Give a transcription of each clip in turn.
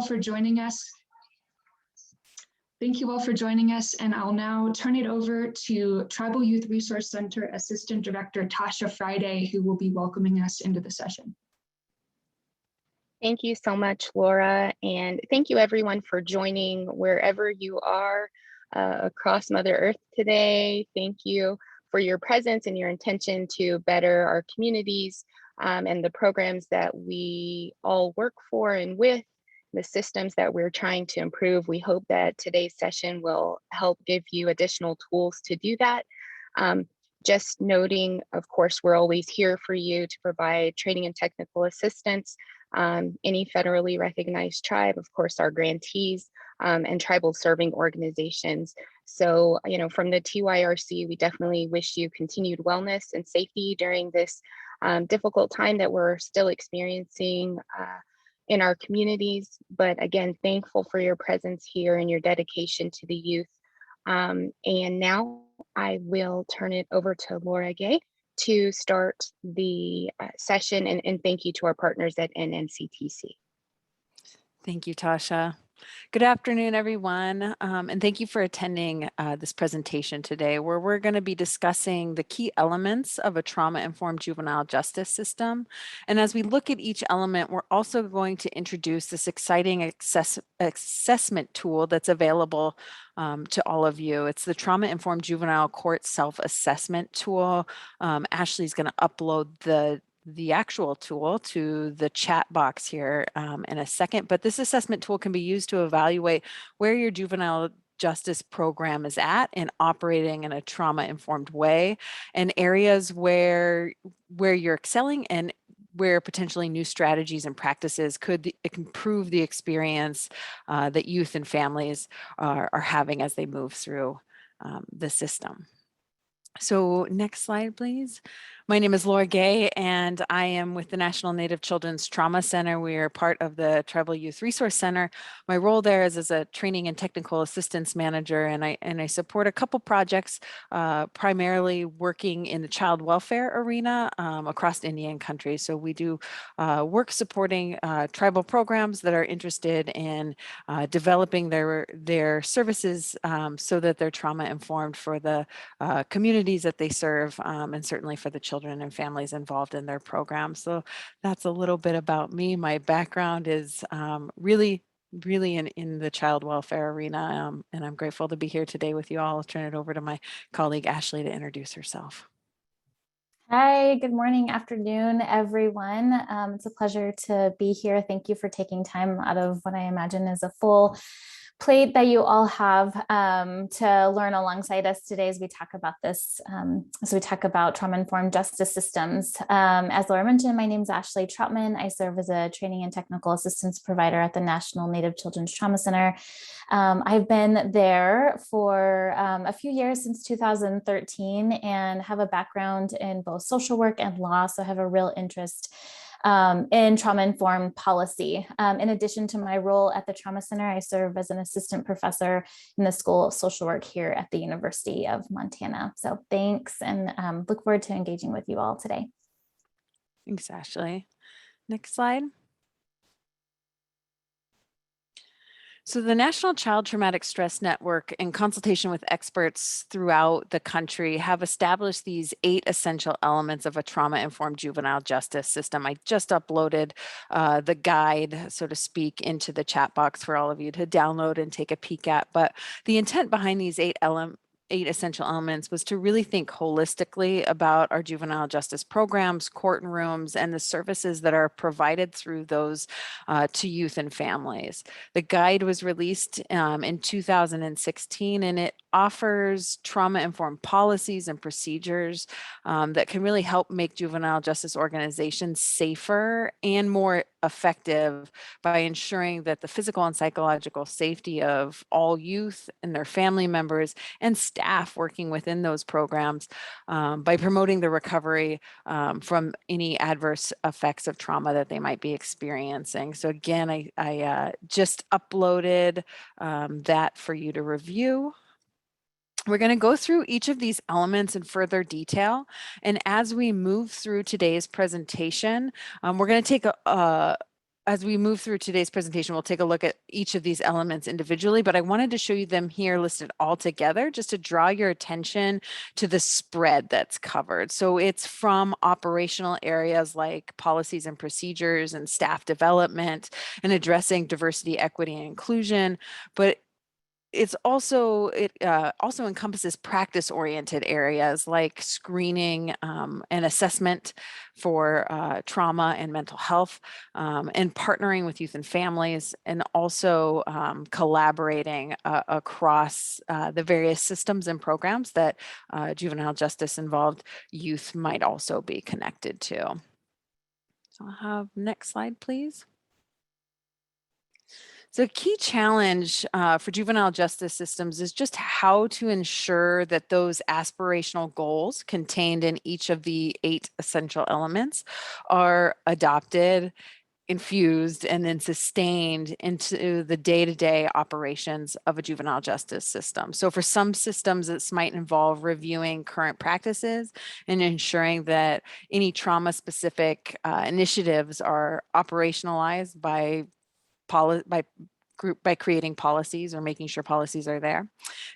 for joining us. Thank you all for joining us, and I'll now turn it over to Tribal Youth Resource Center Assistant Director Tasha Friday, who will be welcoming us into the session. Thank you so much, Laura, and thank you everyone for joining wherever you are across Mother Earth today. Thank you for your presence and your intention to better our communities and the programs that we all work for and with, the systems that we're trying to improve. We hope that today's session will help give you additional tools to do that. Just noting, of course, we're always here for you to provide training and technical assistance. Any federally recognized tribe, of course, our grantees and tribal serving organizations. So, from the TYRC, we definitely wish you continued wellness and safety during this difficult time that we're still experiencing in our communities. But again, thankful for your presence here and your dedication to the youth. And now I will turn it over to Laura Guay to start the session, and thank you to our partners at NNCTC. Thank you, Tasha. Good afternoon, everyone, and thank you for attending this presentation today, where we're going to be discussing the key elements of a trauma-informed juvenile justice system. And as we look at each element, we're also going to introduce this exciting assessment tool that's available to all of you. It's the Trauma-Informed Juvenile Court Self-Assessment Tool. Ashley's going to upload the actual tool to the chat box here in a second, but this assessment tool can be used to evaluate where your juvenile justice program is at and operating in a trauma-informed way, and areas where you're excelling and where potentially new strategies and practices could improve the experience that youth and families are having as they move through the system. So next slide, please. My name is Laura Guay, and I am with the National Native Children's Trauma Center. We are part of the Tribal Youth Resource Center. My role there is as a training and technical assistance manager, and I support a couple projects, primarily working in the child welfare arena across Indian country. So we do work supporting tribal programs that are interested in developing their services so that they're trauma informed for the communities that they serve, and certainly for the children and families involved in their program. So that's a little bit about me. My background is really in the child welfare arena, and I'm grateful to be here today with you all. I'll turn it over to my colleague Ashley to introduce herself. Hi, good morning, afternoon, everyone. It's a pleasure to be here. Thank you for taking time out of what I imagine is a full plate that you all have to learn alongside us today as we talk about this, as we talk about trauma-informed justice systems. As Laura mentioned, my name is Ashley Trautman. I serve as a training and technical assistance provider at the National Native Children's Trauma Center. I've been there for a few years, since 2013, and have a background in both social work and law, so I have a real interest in trauma-informed policy. In addition to my role at the Trauma Center, I serve as an assistant professor in the School of Social Work here at the University of Montana. So thanks, and look forward to engaging with you all today. Thanks, Ashley. Next slide. So the National Child Traumatic Stress Network, in consultation with experts throughout the country, have established these 8 essential elements of a trauma-informed juvenile justice system. I just uploaded the guide, so to speak, into the chat box for all of you to download and take a peek at. But the intent behind these 8 essential elements was to really think holistically about our juvenile justice programs, courtrooms, and the services that are provided through those to youth and families. The guide was released in 2016, and it offers trauma-informed policies and procedures that can really help make juvenile justice organizations safer and more effective by ensuring that the physical and psychological safety of all youth and their family members and staff working within those programs, by promoting the recovery from any adverse effects of trauma that they might be experiencing. So again, I just uploaded that for you to review. We're going to go through each of these elements in further detail. And as we move through today's presentation, we're going to take as we move through today's presentation, we'll take a look at each of these elements individually, but I wanted to show you them here listed all together just to draw your attention to the spread that's covered. So it's from operational areas like policies and procedures and staff development and addressing diversity, equity, and inclusion, but it also encompasses practice-oriented areas like screening and assessment for trauma and mental health, and partnering with youth and families, and also collaborating across the various systems and programs that juvenile justice involved youth might also be connected to. So I'll have next slide, please. So a key challenge for juvenile justice systems is just how to ensure that those aspirational goals contained in each of the 8 essential elements are adopted, infused, and then sustained into the day-to-day operations of a juvenile justice system. So for some systems, this might involve reviewing current practices and ensuring that any trauma-specific initiatives are operationalized by creating policies or making sure policies are there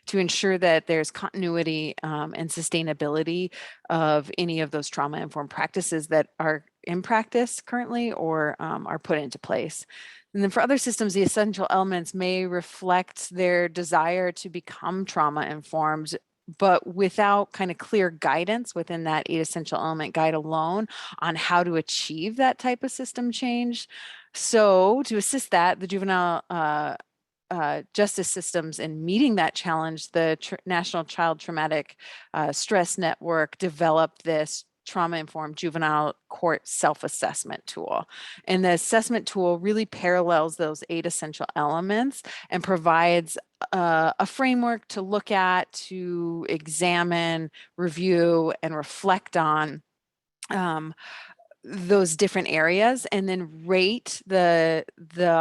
to ensure that there's continuity and sustainability of any of those trauma-informed practices that are in practice currently or are put into place. And then for other systems, the essential elements may reflect their desire to become trauma-informed, but without kind of clear guidance within that 8 essential element guide alone on how to achieve that type of system change. So to assist that, the juvenile justice systems in meeting that challenge, the National Child Traumatic Stress Network developed this trauma-informed juvenile court self-assessment tool. And the assessment tool really parallels those 8 essential elements and provides a framework to look at, to examine, review, and reflect on those different areas, and then rate the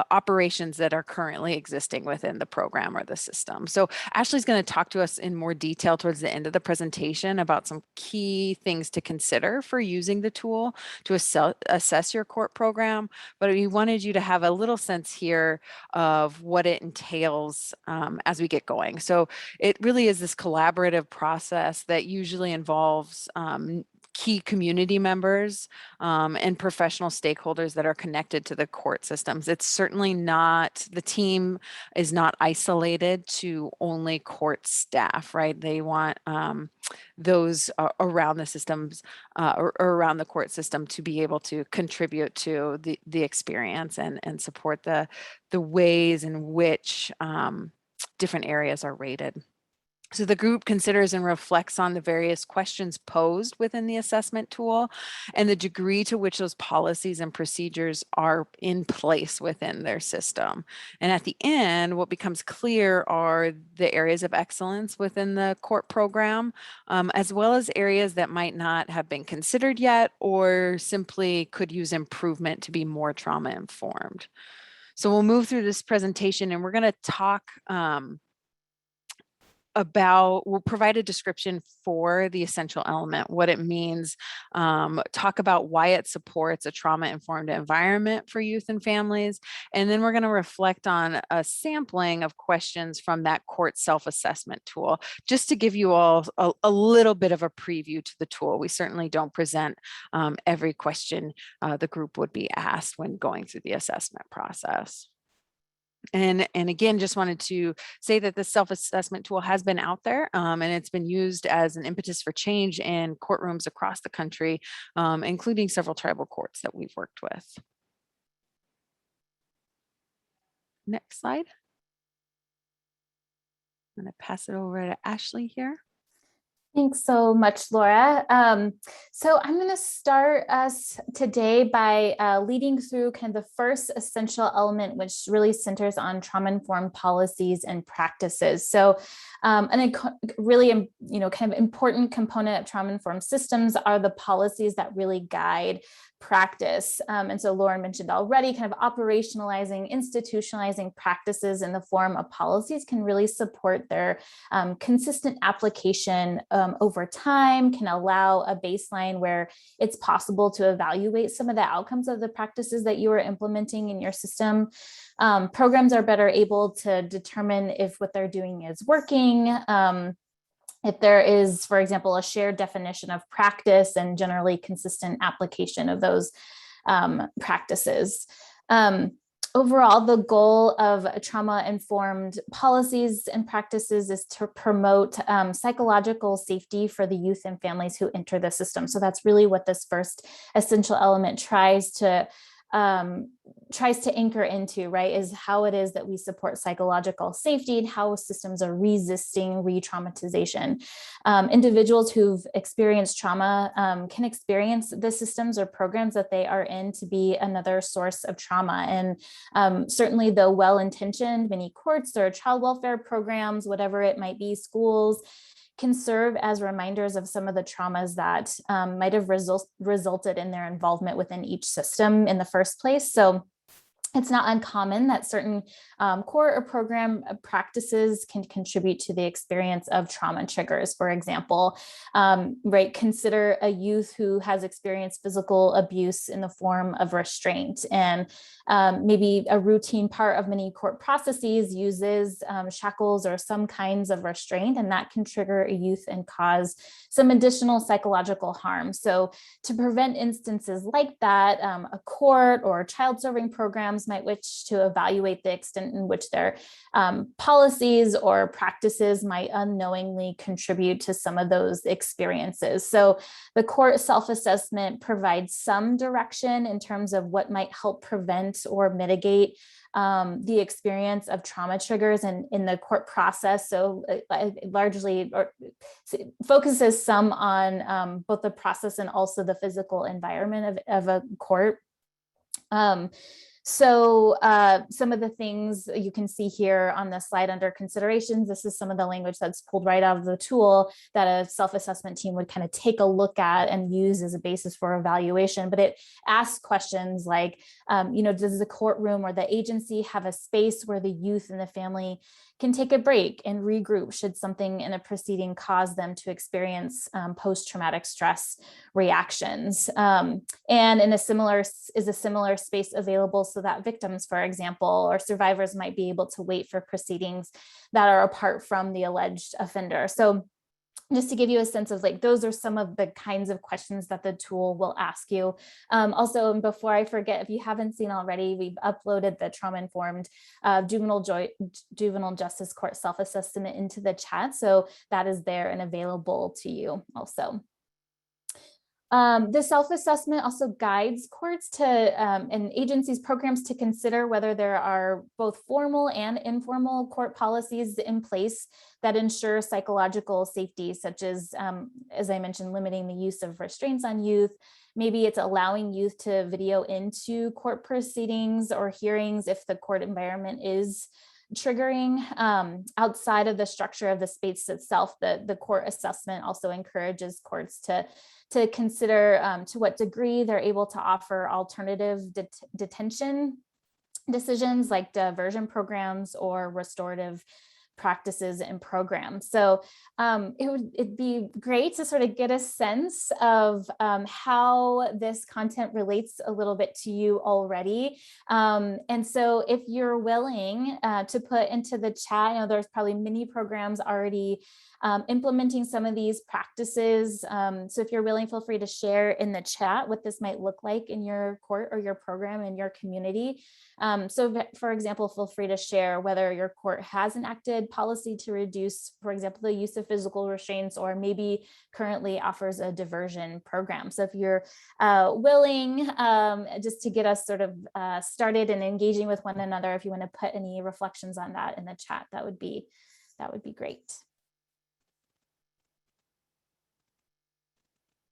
operations that are currently existing within the program or the system. So Ashley's going to talk to us in more detail towards the end of the presentation about some key things to consider for using the tool to assess your court program. But we wanted you to have a little sense here of what it entails as we get going. So it really is this collaborative process that usually involves key community members and professional stakeholders that are connected to the court systems. It's certainly not, the team is not isolated to only court staff, right? They want those around the systems or around the court system to be able to contribute to the experience and support the ways in which different areas are rated. So the group considers and reflects on the various questions posed within the assessment tool and the degree to which those policies and procedures are in place within their system. And at the end, what becomes clear are the areas of excellence within the court program, as well as areas that might not have been considered yet or simply could use improvement to be more trauma informed. So we'll move through this presentation and we're going to talk we'll provide a description for the essential element, what it means, talk about why it supports a trauma-informed environment for youth and families, and then we're going to reflect on a sampling of questions from that court self-assessment tool, just to give you all a little bit of a preview to the tool. We certainly don't present every question the group would be asked when going through the assessment process. And again, just wanted to say that the self-assessment tool has been out there and it's been used as an impetus for change in courtrooms across the country, including several tribal courts that we've worked with. Next slide. I'm going to pass it over to Ashley here. Thanks so much, Laura. So I'm going to start us today by leading through kind of the first essential element, which really centers on trauma-informed policies and practices. So really, kind of important component of trauma-informed systems are the policies that really guide practice. And so Lauren mentioned already, kind of operationalizing, institutionalizing practices in the form of policies can really support their consistent application over time, can allow a baseline where it's possible to evaluate some of the outcomes of the practices that you are implementing in your system. Programs are better able to determine if what they're doing is working. If there is, for example, a shared definition of practice and generally consistent application of those practices. Overall, the goal of trauma-informed policies and practices is to promote psychological safety for the youth and families who enter the system. So that's really what this first essential element tries to anchor into, right, is how it is that we support psychological safety and how systems are resisting re-traumatization. Individuals who've experienced trauma can experience the systems or programs that they are in to be another source of trauma. And certainly though well-intentioned, many courts or child welfare programs, whatever it might be, schools, can serve as reminders of some of the traumas that might have resulted in their involvement within each system in the first place. So it's not uncommon that certain core or program practices can contribute to the experience of trauma triggers. For example, right, consider a youth who has experienced physical abuse in the form of restraint, and maybe a routine part of many court processes uses shackles or some kinds of restraint, and that can trigger a youth and cause some additional psychological harm. So to prevent instances like that, a court or child serving programs might wish to evaluate the extent in which their policies or practices might unknowingly contribute to some of those experiences. So the court self-assessment provides some direction in terms of what might help prevent or mitigate the experience of trauma triggers in the court process. So largely focuses some on both the process and also the physical environment of a court. So some of the things you can see here on the slide under considerations, this is some of the language that's pulled right out of the tool that a self-assessment team would kind of take a look at and use as a basis for evaluation. But it asks questions like, does the courtroom or the agency have a space where the youth and the family can take a break and regroup should something in a proceeding cause them to experience post-traumatic stress reactions? And is a similar space available so that victims, for example, or survivors might be able to wait for proceedings that are apart from the alleged offender? So just to give you a sense of those are some of the kinds of questions that the tool will ask you. Also, before I forget, if you haven't seen already, we've uploaded the trauma-informed juvenile justice court self-assessment into the chat. So that is there and available to you also. The self-assessment also guides courts to and agencies programs to consider whether there are both formal and informal court policies in place that ensure psychological safety, such as I mentioned, limiting the use of restraints on youth. Maybe it's allowing youth to video into court proceedings or hearings if the court environment is triggering. Outside of the structure of the space itself, the court assessment also encourages courts to consider to what degree they're able to offer alternative detention decisions like diversion programs or restorative practices and programs. So it'd be great to sort of get a sense of how this content relates a little bit to you already. And so if you're willing to put into the chat, there's probably many programs already implementing some of these practices. So if you're willing, feel free to share in the chat what this might look like in your court or your program in your community. So for example, feel free to share whether your court has enacted policy to reduce, for example, the use of physical restraints, or maybe currently offers a diversion program. So if you're willing, just to get us sort of started and engaging with one another, if you want to put any reflections on that in the chat, that would be great.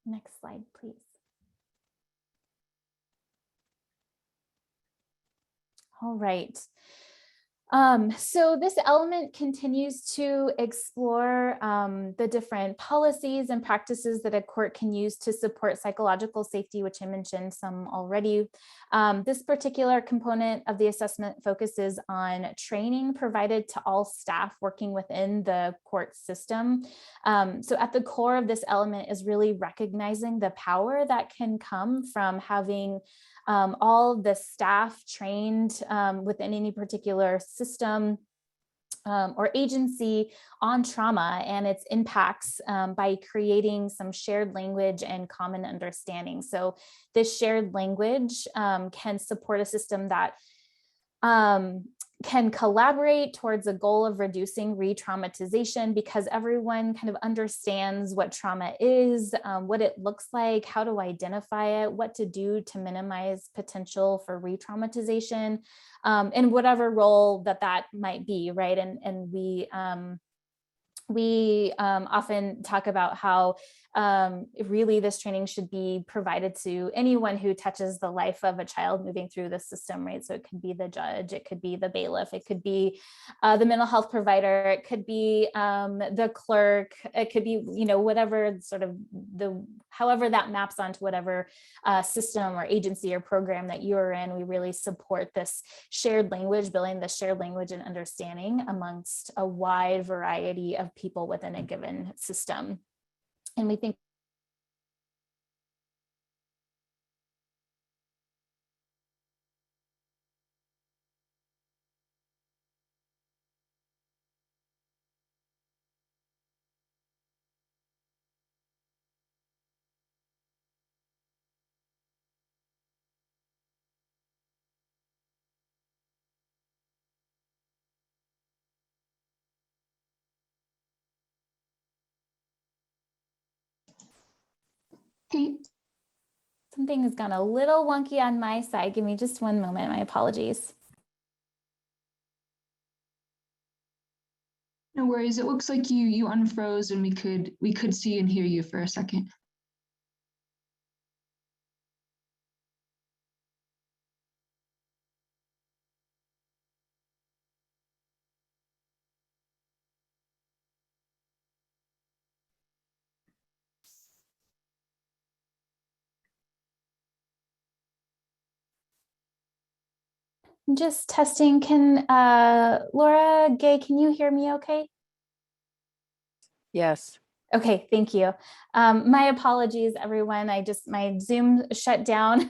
Next slide, please. All right. So this element continues to explore the different policies and practices that a court can use to support psychological safety, which I mentioned some already. This particular component of the assessment focuses on training provided to all staff working within the court system. So at the core of this element is really recognizing the power that can come from having all the staff trained within any particular system or agency on trauma and its impacts by creating some shared language and common understanding. So this shared language can support a system that can collaborate towards a goal of reducing re-traumatization, because everyone kind of understands what trauma is, what it looks like, how to identify it, what to do to minimize potential for re-traumatization, in whatever role that might be, right? And we often talk about how really this training should be provided to anyone who touches the life of a child moving through the system, right? So it could be the judge, it could be the bailiff, it could be the mental health provider, it could be the clerk, it could be, you know, whatever sort of however that maps onto whatever system or agency or program that you're in. We really support this shared language, building the shared language and understanding amongst a wide variety of people within a given system. And we think something has gone a little wonky on my side. Give me just one moment. My apologies. No worries. It looks like you unfroze and we could see and hear you for a second. Just testing. Can Laura, Gay, can you hear me okay? Yes. Okay, thank you. My apologies, everyone. My Zoom shut down.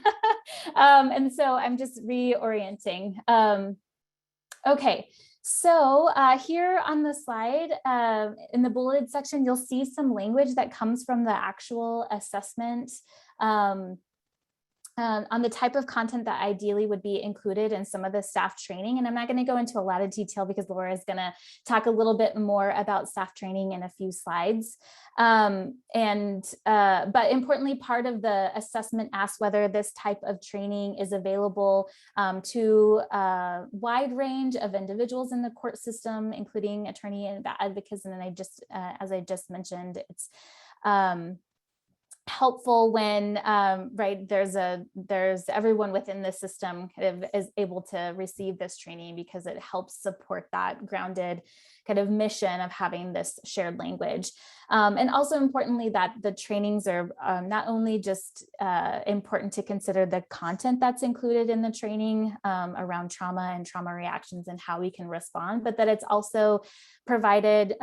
And so I'm just reorienting. Okay, so here on the slide, in the bulleted section, you'll see some language that comes from the actual assessment on the type of content that ideally would be included in some of the staff training. And I'm not going to go into a lot of detail because Laura is going to talk a little bit more about staff training in a few slides. But importantly, part of the assessment asks whether this type of training is available to a wide range of individuals in the court system, including attorney and advocates. And then as I just mentioned, it's helpful when right, there's everyone within the system kind of is able to receive this training, because it helps support that grounded kind of mission of having this shared language. And also importantly, that the trainings are not only just important to consider the content that's included in the training around trauma and trauma reactions and how we can respond, but that it's also provided,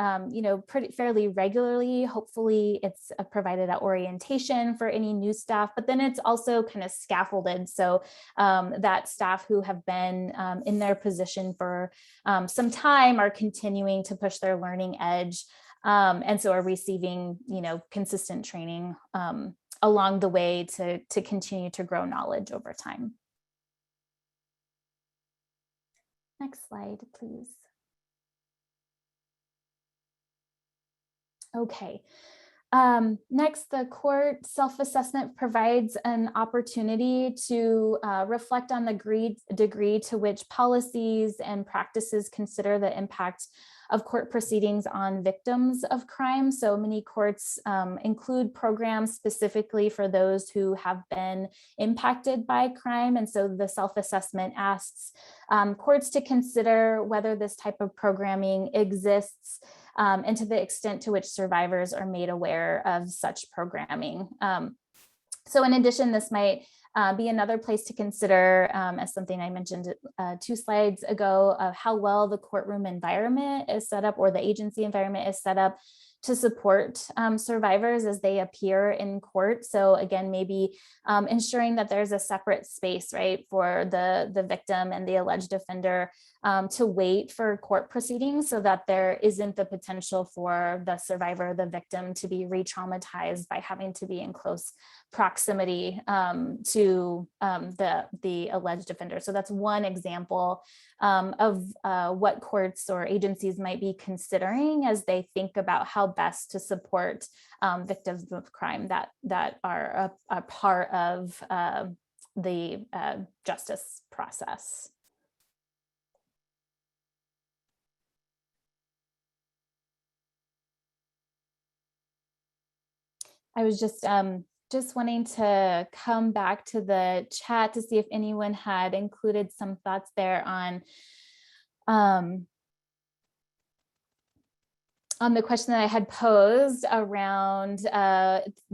fairly regularly. Hopefully it's provided at orientation for any new staff, but then it's also kind of scaffolded so that staff who have been in their position for some time are continuing to push their learning edge, and so are receiving, consistent training along the way to continue to grow knowledge over time. Next slide, please. Okay. Next, the court self-assessment provides an opportunity to reflect on the degree to which policies and practices consider the impact of court proceedings on victims of crime. So many courts include programs specifically for those who have been impacted by crime. And so the self-assessment asks courts to consider whether this type of programming exists and to the extent to which survivors are made aware of such programming. So in addition, this might be another place to consider, as something I mentioned 2 slides ago, of how well the courtroom environment is set up, or the agency environment is set up to support survivors as they appear in court. So again, maybe ensuring that there's a separate space, right, for the victim and the alleged offender to wait for court proceedings, so that there isn't the potential for the survivor, the victim, to be re-traumatized by having to be in close proximity to the alleged offender. So that's one example of what courts or agencies might be considering as they think about how best to support victims of crime that are a part of the justice process. I was just wanting to come back to the chat to see if anyone had included some thoughts there on the question that I had posed around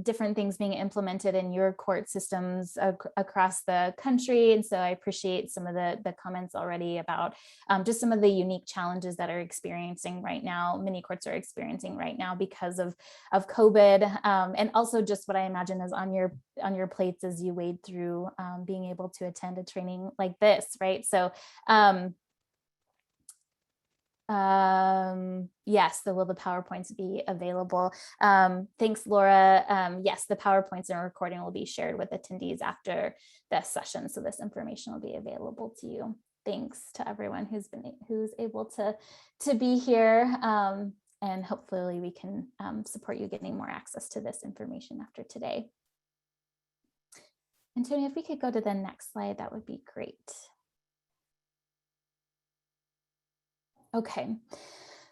different things being implemented in your court systems across the country. And so I appreciate some of the comments already about just some of the unique challenges that are experiencing right now, many courts are experiencing right now because of COVID. And also just what I imagine is on your plates as you wade through being able to attend a training like this, right? So yes, will the PowerPoints be available? Thanks, Laura. Yes, the PowerPoints and recording will be shared with attendees after this session, so this information will be available to you. Thanks to everyone who's able to be here, and hopefully we can support you getting more access to this information after today. And Tony, if we could go to the next slide, that would be great. Okay,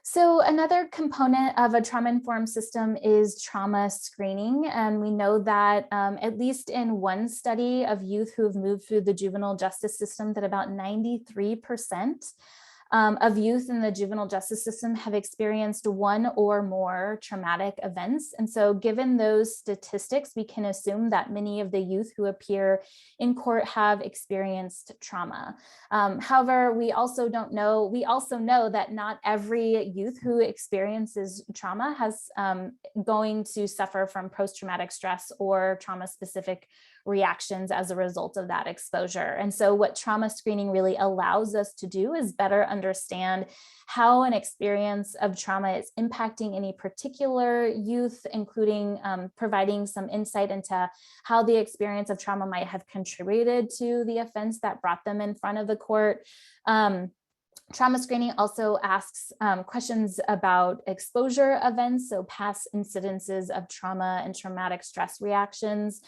so another component of a trauma-informed system is trauma screening. And we know that at least in one study of youth who have moved through the juvenile justice system, that about 93% of youth in the juvenile justice system have experienced one or more traumatic events. And so given those statistics, we can assume that many of the youth who appear in court have experienced trauma. However, we also know that not every youth who experiences trauma has going to suffer from post-traumatic stress or trauma-specific reactions as a result of that exposure. And so what trauma screening really allows us to do is better understand how an experience of trauma is impacting any particular youth, including providing some insight into how the experience of trauma might have contributed to the offense that brought them in front of the court. Trauma screening also asks questions about exposure events, so past incidences of trauma and traumatic stress reactions.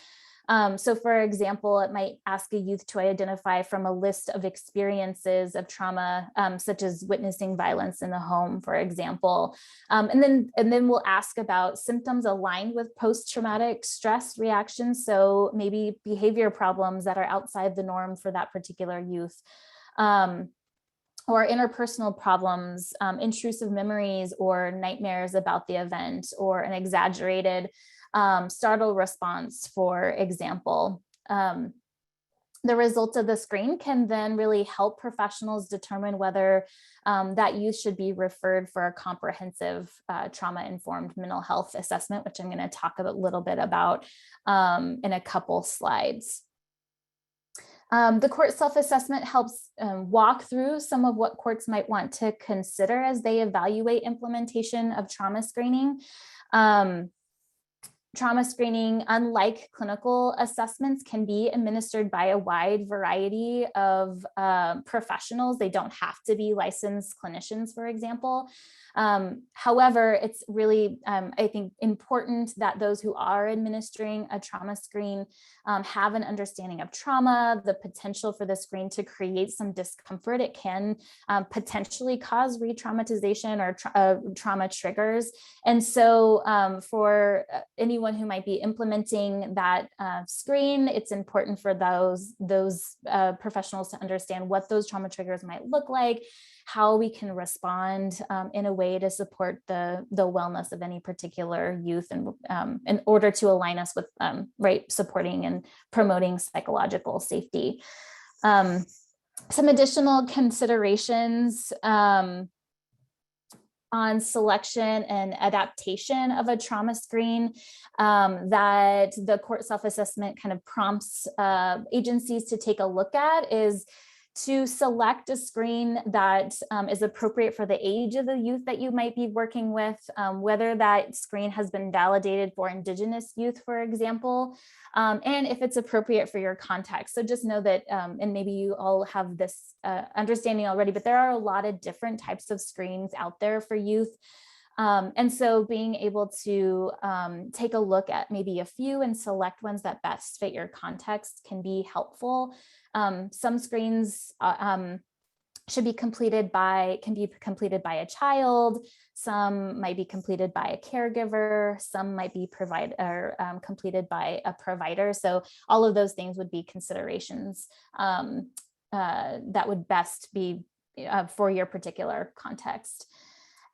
So for example, it might ask a youth to identify from a list of experiences of trauma, such as witnessing violence in the home, for example. And then we'll ask about symptoms aligned with post-traumatic stress reactions. So maybe behavior problems that are outside the norm for that particular youth. Or interpersonal problems, intrusive memories or nightmares about the event, or an exaggerated startle response, for example. The results of the screen can then really help professionals determine whether that youth should be referred for a comprehensive trauma-informed mental health assessment, which I'm going to talk a little bit about in a couple slides. The court self-assessment helps walk through some of what courts might want to consider as they evaluate implementation of trauma screening. trauma screening, unlike clinical assessments, can be administered by a wide variety of professionals. They don't have to be licensed clinicians, for example. However, it's really, I think, important that those who are administering a trauma screen have an understanding of trauma, the potential for the screen to create some discomfort. It can potentially cause re-traumatization or trauma triggers. And so for anyone who might be implementing that screen, it's important for those professionals to understand what those trauma triggers might look like, how we can respond in a way to support the wellness of any particular youth, and in order to align us with supporting and promoting psychological safety. Some additional considerations on selection and adaptation of a trauma screen that the court self-assessment kind of prompts agencies to take a look at is to select a screen that is appropriate for the age of the youth that you might be working with, whether that screen has been validated for Indigenous youth, for example, and if it's appropriate for your context. So just know that, and maybe you all have this understanding already, but there are a lot of different types of screens out there for youth. And so being able to take a look at maybe a few and select ones that best fit your context can be helpful. Some screens can be completed by a child. Some might be completed by a caregiver. Some might be completed by a provider. So all of those things would be considerations that would best be for your particular context.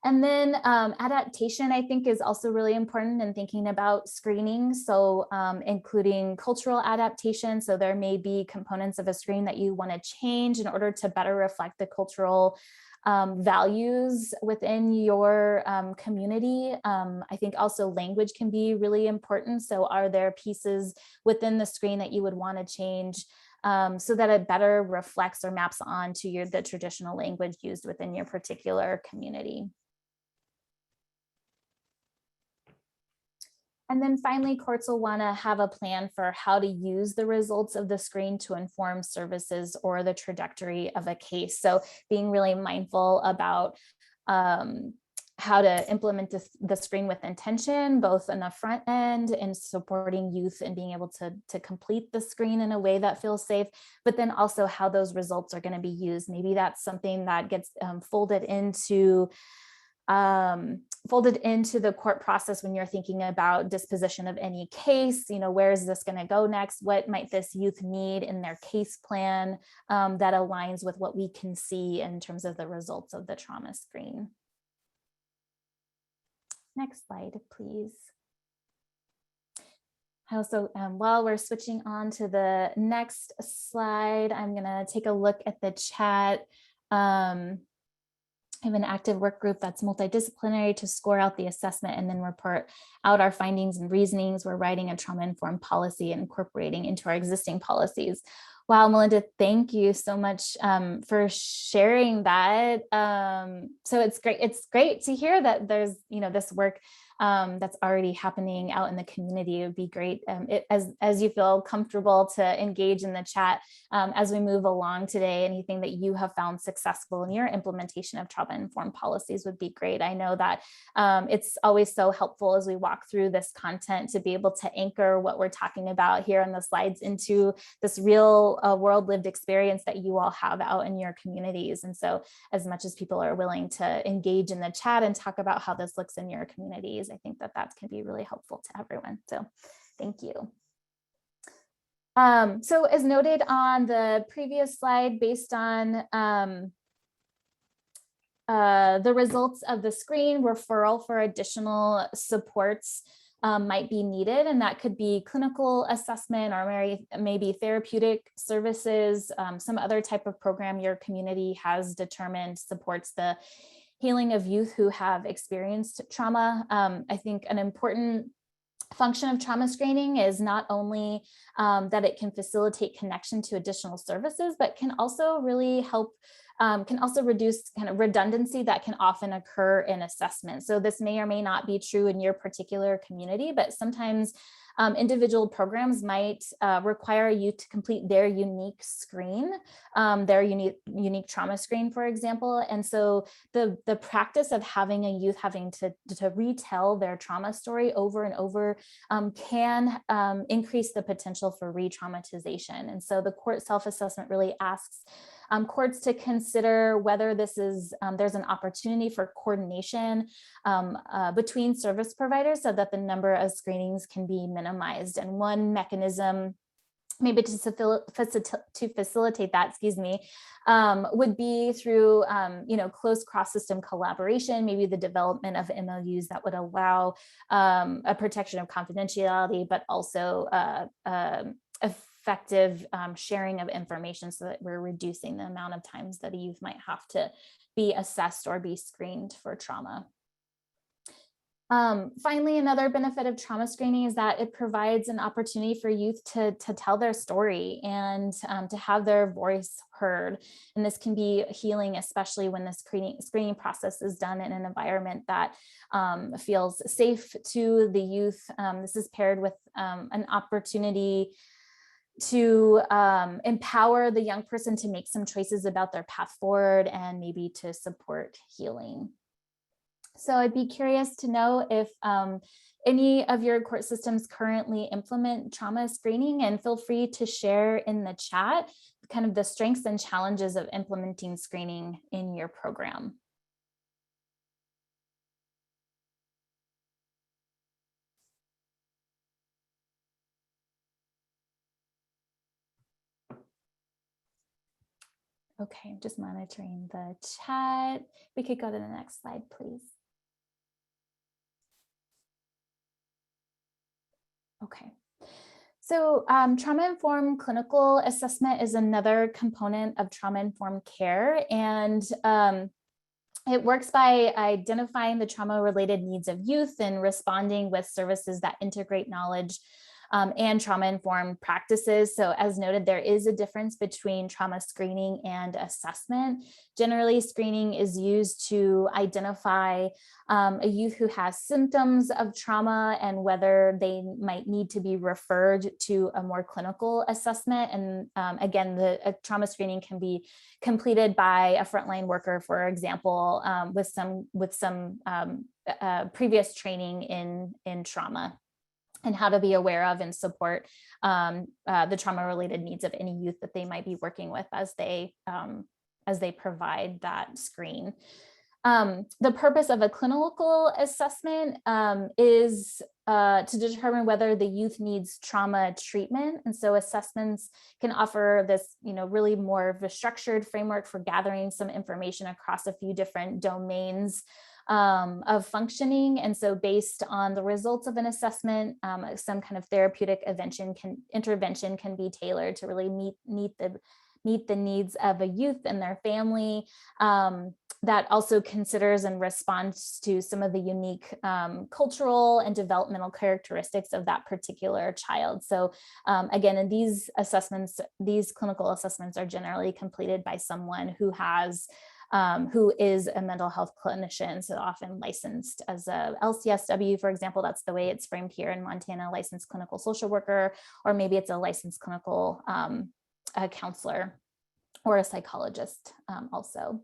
And then adaptation, I think, is also really important in thinking about screening. So including cultural adaptation. So there may be components of a screen that you want to change in order to better reflect the cultural values within your community. I think also language can be really important. So are there pieces within the screen that you would want to change so that it better reflects or maps onto the traditional language used within your particular community? And then finally, courts will want to have a plan for how to use the results of the screen to inform services or the trajectory of a case. So being really mindful about how to implement the screen with intention, both in the front end and supporting youth and being able to complete the screen in a way that feels safe, but then also how those results are going to be used. Maybe that's something that gets folded into the court process when you're thinking about disposition of any case. Where is this going to go next? What might this youth need in their case plan that aligns with what we can see in terms of the results of the trauma screen? Next slide, please. Also, while we're switching on to the next slide, I'm going to take a look at the chat. I have an active work group that's multidisciplinary to score out the assessment and then report out our findings and reasonings. We're writing a trauma-informed policy and incorporating into our existing policies. Wow, Melinda, thank you so much for sharing that. So it's great. It's great to hear that there's this work that's already happening out in the community. It would be great as you feel comfortable to engage in the chat as we move along today. Anything that you have found successful in your implementation of trauma-informed policies would be great. I know that it's always so helpful as we walk through this content to be able to anchor what we're talking about here on the slides into this real world lived experience that you all have out in your communities. And so as much as people are willing to engage in the chat and talk about how this looks in your communities, I think that can be really helpful to everyone. So thank you. So as noted on the previous slide, based on the results of the screen, referral for additional supports might be needed, and that could be clinical assessment or maybe therapeutic services, some other type of program your community has determined supports the healing of youth who have experienced trauma. I think an important function of trauma screening is not only that it can facilitate connection to additional services, but can also really help, can also reduce kind of redundancy that can often occur in assessment. So this may or may not be true in your particular community, but sometimes individual programs might require you to complete their unique screen, their unique trauma screen, for example. And so the practice of having a youth having to retell their trauma story over and over can increase the potential for re-traumatization. And so the court self-assessment really asks courts to consider whether this is, there's an opportunity for coordination between service providers so that the number of screenings can be minimized. And one mechanism maybe to facilitate that, excuse me, would be through, close cross-system collaboration, maybe the development of MOUs that would allow a protection of confidentiality, but also effective sharing of information so that we're reducing the amount of times that a youth might have to be assessed or be screened for trauma. Finally, another benefit of trauma screening is that it provides an opportunity for youth to tell their story and to have their voice heard. And this can be healing, especially when the screening process is done in an environment that feels safe to the youth. This is paired with an opportunity to empower the young person to make some choices about their path forward and maybe to support healing. So I'd be curious to know if any of your court systems currently implement trauma screening, and feel free to share in the chat kind of the strengths and challenges of implementing screening in your program. Okay, I'm just monitoring the chat. We could go to the next slide, please. Okay, so trauma-informed clinical assessment is another component of trauma-informed care, and it works by identifying the trauma-related needs of youth and responding with services that integrate knowledge and trauma-informed practices. So as noted, there is a difference between trauma screening and assessment. Generally, screening is used to identify a youth who has symptoms of trauma and whether they might need to be referred to a more clinical assessment. And again, the trauma screening can be completed by a frontline worker, for example, with some previous training in trauma and how to be aware of and support the trauma-related needs of any youth that they might be working with as they provide that screen. The purpose of a clinical assessment is to determine whether the youth needs trauma treatment. And so assessments can offer this, really more of a structured framework for gathering some information across a few different domains of functioning. And so based on the results of an assessment, some kind of therapeutic intervention can be tailored to really meet the needs of a youth and their family. That also considers and responds to some of the unique cultural and developmental characteristics of that particular child. So again, in these assessments, these clinical assessments are generally completed by someone who is a mental health clinician, so often licensed as a LCSW, for example. That's the way it's framed here in Montana, licensed clinical social worker, or maybe it's a licensed clinical counselor or a psychologist also.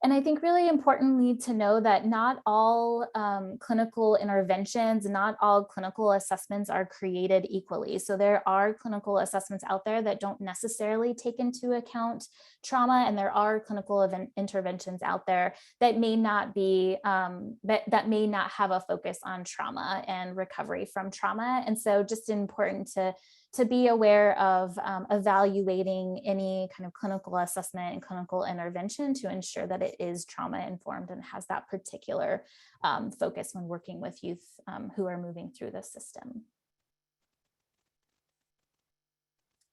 And I think really importantly to know that not all clinical interventions, not all clinical assessments are created equally. So there are clinical assessments out there that don't necessarily take into account trauma, and there are clinical interventions out there that may not be, that may not have a focus on trauma and recovery from trauma. And so just important to be aware of evaluating any kind of clinical assessment and clinical intervention to ensure that it is trauma informed and has that particular focus when working with youth who are moving through the system.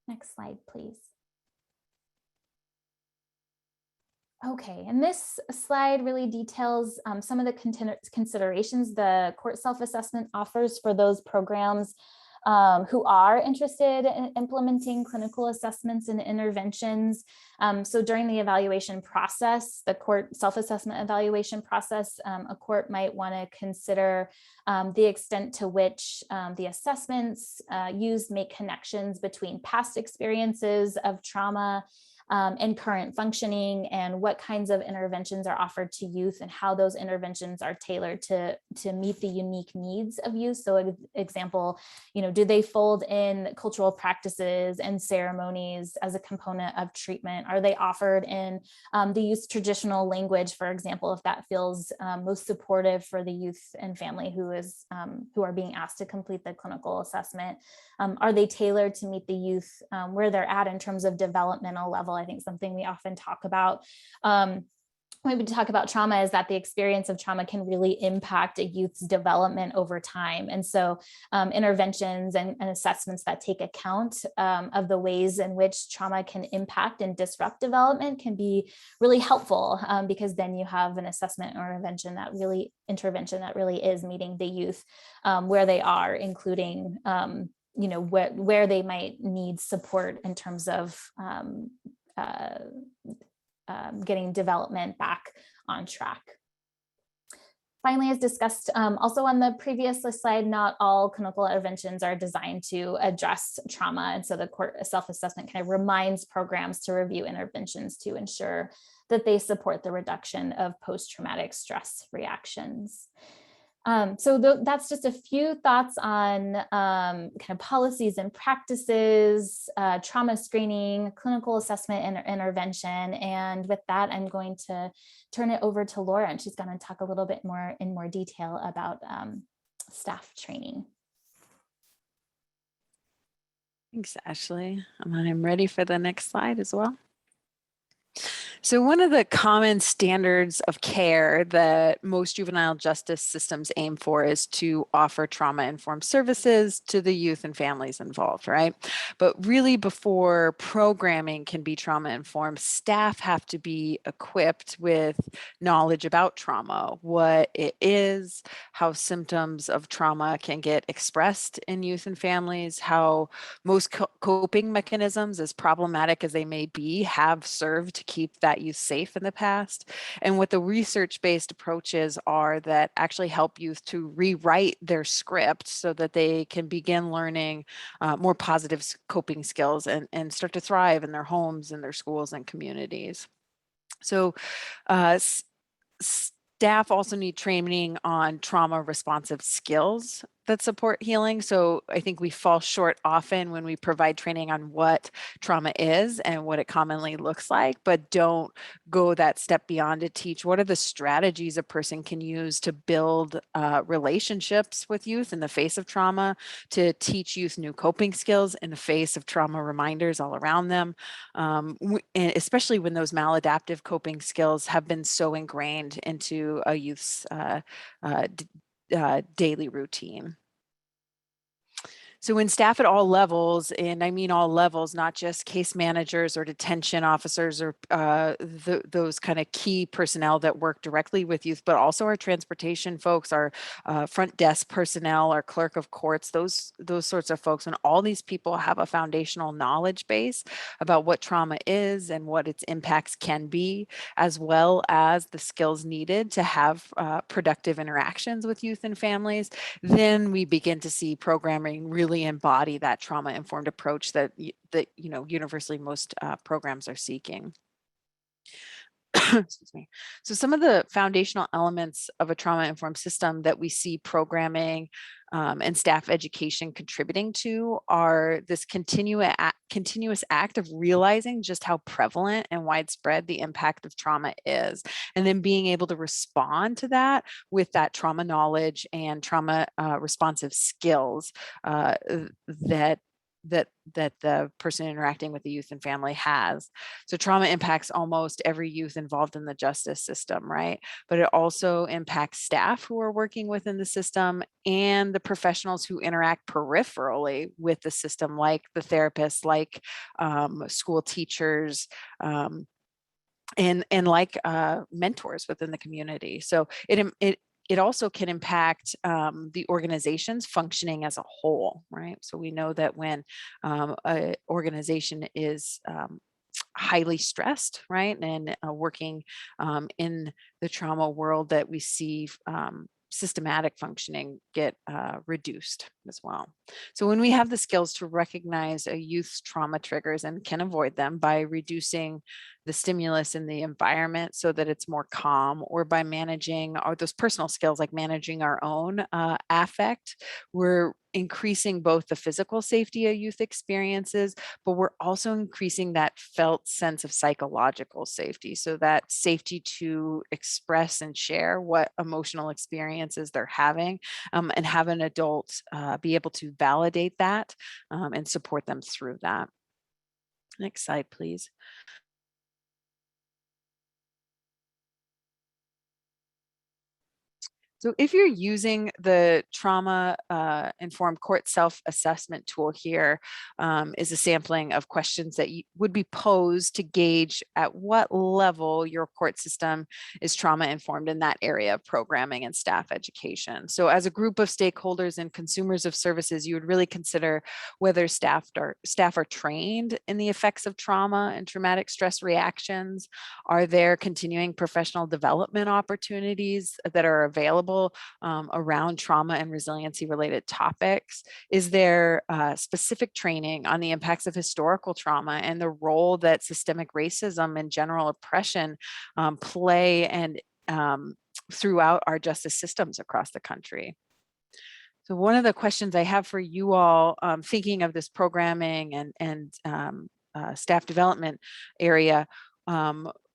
Next slide, please. Okay, and this slide really details some of the considerations the court self-assessment offers for those programs who are interested in implementing clinical assessments and interventions. So during the evaluation process, the court self-assessment evaluation process, a court might want to consider the extent to which the assessments used make connections between past experiences of trauma and current functioning, and what kinds of interventions are offered to youth and how those interventions are tailored to meet the unique needs of youth. So an example, do they fold in cultural practices and ceremonies as a component of treatment? Are they offered in the youth's traditional language, for example, if that feels most supportive for the youth and family who are being asked to complete the clinical assessment? Are they tailored to meet the youth where they're at in terms of developmental level? I think something we often talk about when we talk about trauma is that the experience of trauma can really impact a youth's development over time. And so interventions and assessments that take account of the ways in which trauma can impact and disrupt development can be really helpful because then you have an assessment or intervention that really is meeting the youth where they are, including where they might need support in terms of getting development back on track. Finally, as discussed also on the previous slide, not all clinical interventions are designed to address trauma. And so the court self-assessment kind of reminds programs to review interventions to ensure that they support the reduction of post-traumatic stress reactions. So that's just a few thoughts on kind of policies and practices, trauma screening, clinical assessment and intervention. And with that, I'm going to turn it over to Laura, and she's going to talk a little bit more in more detail about staff training. Thanks, Ashley. I'm ready for the next slide as well. So one of the common standards of care that most juvenile justice systems aim for is to offer trauma-informed services to the youth and families involved, right? But really, before programming can be trauma-informed, staff have to be equipped with knowledge about trauma, what it is, how symptoms of trauma can get expressed in youth and families, how most coping mechanisms, as problematic as they may be, have served to keep that youth safe in the past, and what the research-based approaches are that actually help youth to rewrite their script so that they can begin learning more positive coping skills and start to thrive in their homes and their schools and communities. So staff also need training on trauma responsive skills that support healing. So I think we fall short often when we provide training on what trauma is and what it commonly looks like, but don't go that step beyond to teach what are the strategies a person can use to build relationships with youth in the face of trauma, to teach youth new coping skills in the face of trauma reminders all around them, especially when those maladaptive coping skills have been so ingrained into a youth's daily routine. So when staff at all levels, and I mean all levels, not just case managers or detention officers or those kind of key personnel that work directly with youth, but also our transportation folks, our front desk personnel, our clerk of courts, those sorts of folks, and all these people have a foundational knowledge base about what trauma is and what its impacts can be, as well as the skills needed to have productive interactions with youth and families. Then we begin to see programming really embody that trauma-informed approach that universally most programs are seeking. Excuse me. So some of the foundational elements of a trauma-informed system that we see programming and staff education contributing to are this continuous act of realizing just how prevalent and widespread the impact of trauma is, and then being able to respond to that with that trauma knowledge and trauma responsive skills that the person interacting with the youth and family has. So trauma impacts almost every youth involved in the justice system, right? But it also impacts staff who are working within the system and the professionals who interact peripherally with the system, like the therapists, like school teachers, like mentors within the community. So it also can impact the organization's functioning as a whole, right? So we know that when an organization is highly stressed, right, and working in the trauma world, that we see systematic functioning get reduced as well. So when we have the skills to recognize a youth's trauma triggers and can avoid them by reducing the stimulus in the environment so that it's more calm, or by managing those personal skills like managing our own affect, we're increasing both the physical safety a youth experiences, but we're also increasing that felt sense of psychological safety. So that safety to express and share what emotional experiences they're having, and have an adult be able to validate that and support them through that. Next slide, please. So if you're using the trauma informed court self-assessment tool, here is a sampling of questions that would be posed to gauge at what level your court system is trauma informed in that area of programming and staff education. So as a group of stakeholders and consumers of services, you would really consider whether staff are trained in the effects of trauma and traumatic stress reactions. Are there continuing professional development opportunities that are available around trauma and resiliency related topics? Is there specific training on the impacts of historical trauma and the role that systemic racism and general oppression play and throughout our justice systems across the country? So one of the questions I have for you all, thinking of this programming and staff development area,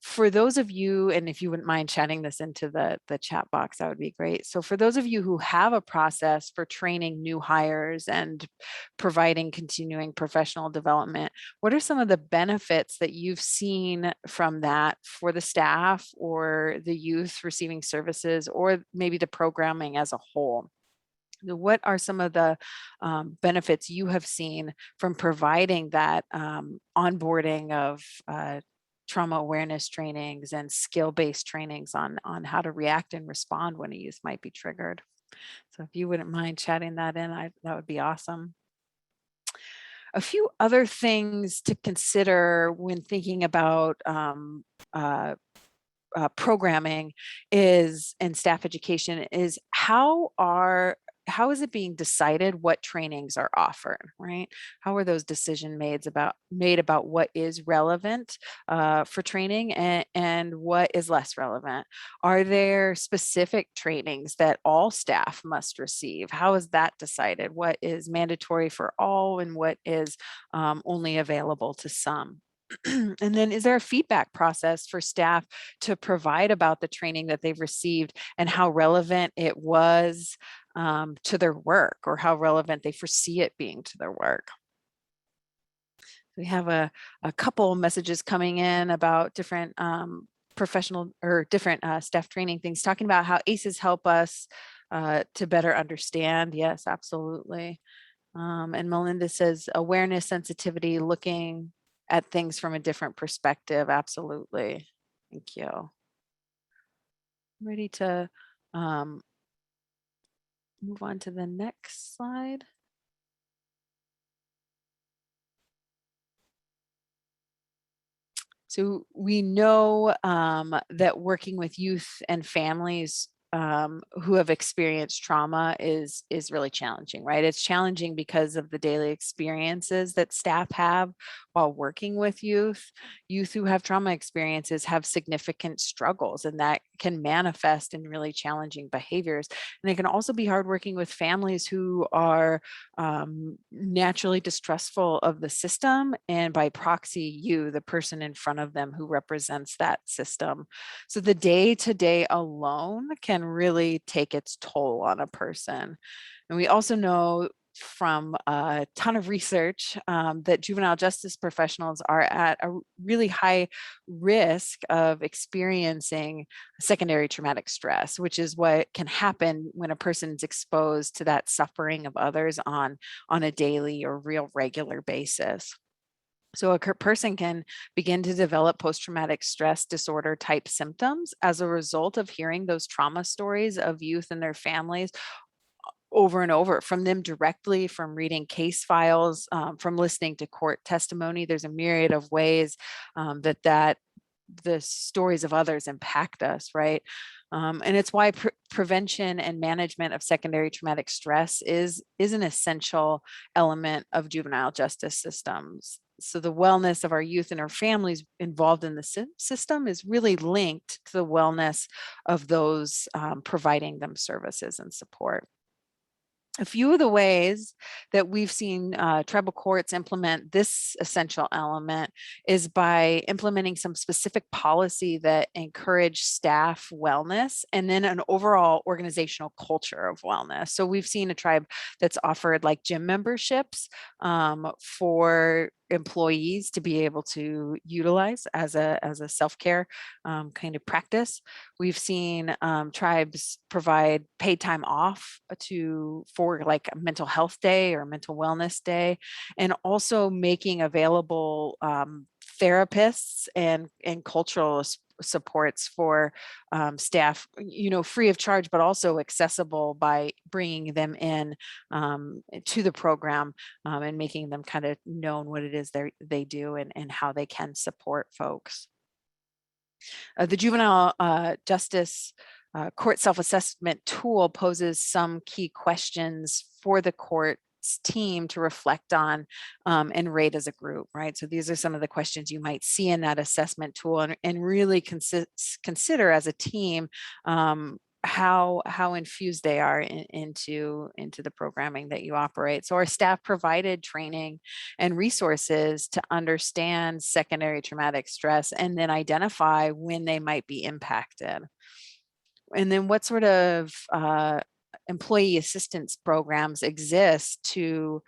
for those of you, and if you wouldn't mind chatting this into the chat box, that would be great. So for those of you who have a process for training new hires and providing continuing professional development, what are some of the benefits that you've seen from that for the staff or the youth receiving services, or maybe the programming as a whole? What are some of the benefits you have seen from providing that onboarding of trauma awareness trainings and skill-based trainings on how to react and respond when a youth might be triggered? So if you wouldn't mind chatting that in, that would be awesome. A few other things to consider when thinking about programming and staff education is how is it being decided what trainings are offered, right? How are those decisions made about what is relevant for training and what is less relevant? Are there specific trainings that all staff must receive? How is that decided? What is mandatory for all and what is only available to some? And then is there a feedback process for staff to provide about the training that they've received and how relevant it was to their work, or how relevant they foresee it being to their work? We have a couple messages coming in about different professional or different staff training things, talking about how ACEs help us to better understand. Yes, absolutely. And Melinda says awareness, sensitivity, looking at things from a different perspective. Absolutely. Thank you. I'm ready to move on to the next slide. So we know that working with youth and families who have experienced trauma is really challenging, right? It's challenging because of the daily experiences that staff have while working with youth. Youth who have trauma experiences have significant struggles, and that can manifest in really challenging behaviors. And it can also be hard working with families who are naturally distrustful of the system, and by proxy, you, the person in front of them who represents that system. So the day-to-day alone can really take its toll on a person. And we also know from a ton of research that juvenile justice professionals are at a really high risk of experiencing secondary traumatic stress, which is what can happen when a person is exposed to that suffering of others on a daily or real regular basis. So a person can begin to develop post-traumatic stress disorder type symptoms as a result of hearing those trauma stories of youth and their families over and over, from them directly, from reading case files, from listening to court testimony. There's a myriad of ways that the stories of others impact us, right? And it's why prevention and management of secondary traumatic stress is an essential element of juvenile justice systems. So the wellness of our youth and our families involved in the system is really linked to the wellness of those providing them services and support. A few of the ways that we've seen tribal courts implement this essential element is by implementing some specific policy that encourage staff wellness and then an overall organizational culture of wellness. So we've seen a tribe that's offered like gym memberships for employees to be able to utilize as a self-care kind of practice. We've seen tribes provide paid time off for like a mental health day or mental wellness day, and also making available therapists and cultural supports for staff, free of charge, but also accessible by bringing them in to the program and making them kind of known what it is they do and how they can support folks. The juvenile justice court self-assessment tool poses some key questions for the court's team to reflect on and rate as a group, right? So these are some of the questions you might see in that assessment tool, and really consider as a team how infused they are into the programming that you operate. So our staff provided training and resources to understand secondary traumatic stress and then identify when they might be impacted. And then what sort of employee assistance programs exist to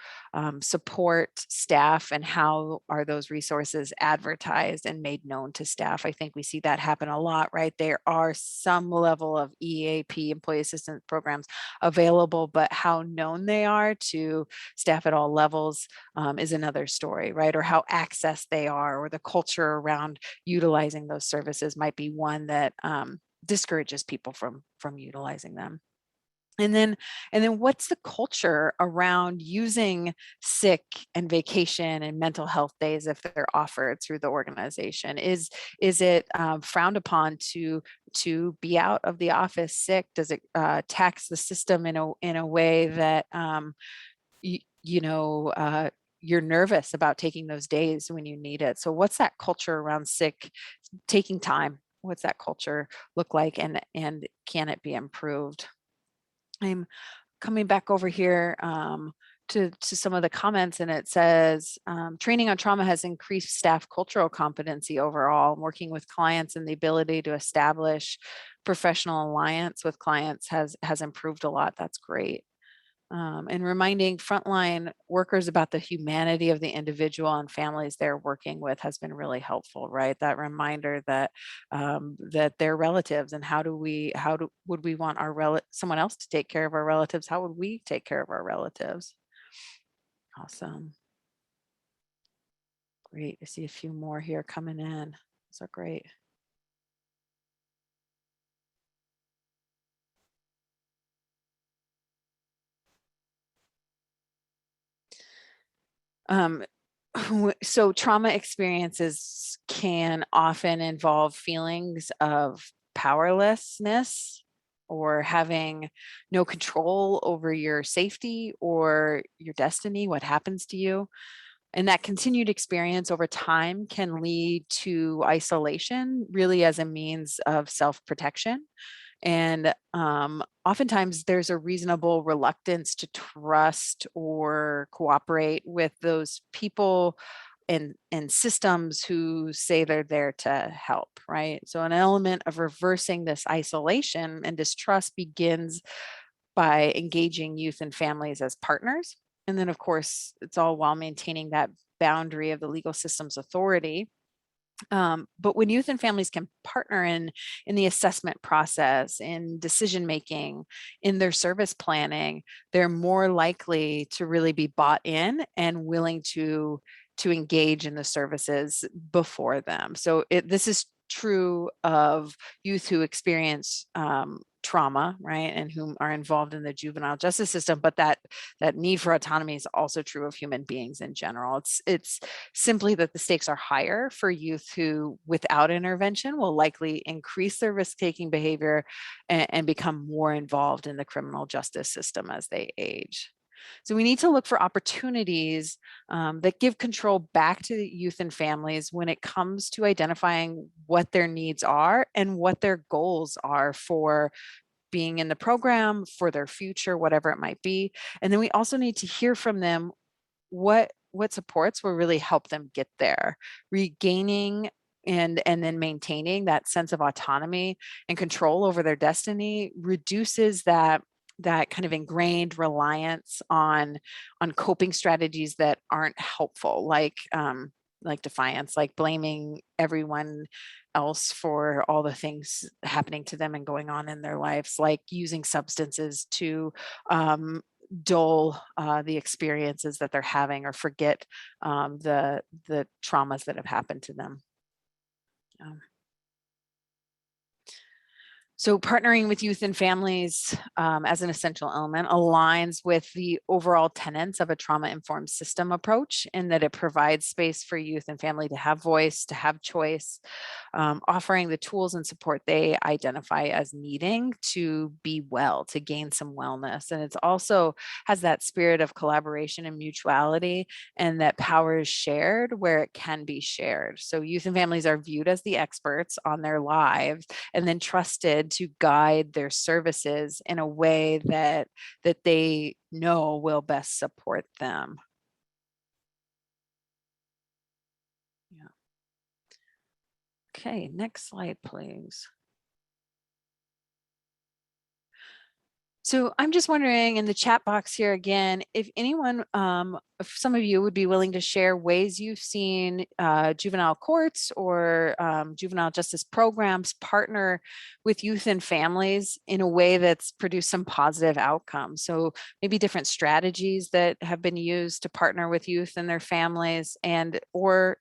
support staff, and how are those resources advertised and made known to staff? I think we see that happen a lot, right? There are some level of EAP, employee assistance programs, available, but how known they are to staff at all levels is another story, right? Or how accessed they are, or the culture around utilizing those services might be one that discourages people from utilizing them. And then what's the culture around using sick and vacation and mental health days if they're offered through the organization? Is it frowned upon to be out of the office sick? Does it tax the system in a way that you're nervous about taking those days when you need it? So what's that culture around sick, taking time? What's that culture look like, and can it be improved? I'm coming back over here to some of the comments, and it says training on trauma has increased staff cultural competency overall. Working with clients and the ability to establish professional alliance with clients has improved a lot. That's great. And reminding frontline workers about the humanity of the individual and families they're working with has been really helpful, right? That reminder that that they're relatives, and would we want someone else to take care of our relatives? How would we take care of our relatives? Awesome. Great. I see a few more here coming in. So great. So trauma experiences can often involve feelings of powerlessness, or having no control over your safety or your destiny, what happens to you. And that continued experience over time can lead to isolation, really as a means of self-protection. And oftentimes there's a reasonable reluctance to trust or cooperate with those people and systems who say they're there to help, right? So an element of reversing this isolation and distrust begins by engaging youth and families as partners. And then, of course, it's all while maintaining that boundary of the legal system's authority. But when youth and families can partner in the assessment process, in decision making, in their service planning, they're more likely to really be bought in and willing to to engage in the services before them. So this is true of youth who experience trauma, right, and whom are involved in the juvenile justice system, but that need for autonomy is also true of human beings in general. It's simply that the stakes are higher for youth who, without intervention, will likely increase their risk-taking behavior and become more involved in the criminal justice system as they age. So we need to look for opportunities that give control back to the youth and families when it comes to identifying what their needs are and what their goals are for being in the program, for their future, whatever it might be. And then we also need to hear from them what supports will really help them get there, regaining and then maintaining that sense of autonomy and control over their destiny reduces that kind of ingrained reliance on coping strategies that aren't helpful, like defiance, like blaming everyone else for all the things happening to them and going on in their lives, like using substances to dull the experiences that they're having or forget the traumas that have happened to them. So partnering with youth and families as an essential element aligns with the overall tenets of a trauma-informed system approach, in that it provides space for youth and family to have voice, to have choice, offering the tools and support they identify as needing to be well, to gain some wellness. And it also has that spirit of collaboration and mutuality, and that power is shared where it can be shared. So youth and families are viewed as the experts on their lives and then trusted to guide their services in a way that they know will best support them. Yeah. Okay, next slide, please. So I'm just wondering in the chat box here again, if anyone, if some of you would be willing to share ways you've seen juvenile courts or juvenile justice programs partner with youth and families in a way that's produced some positive outcomes. So maybe different strategies that have been used to partner with youth and their families, and or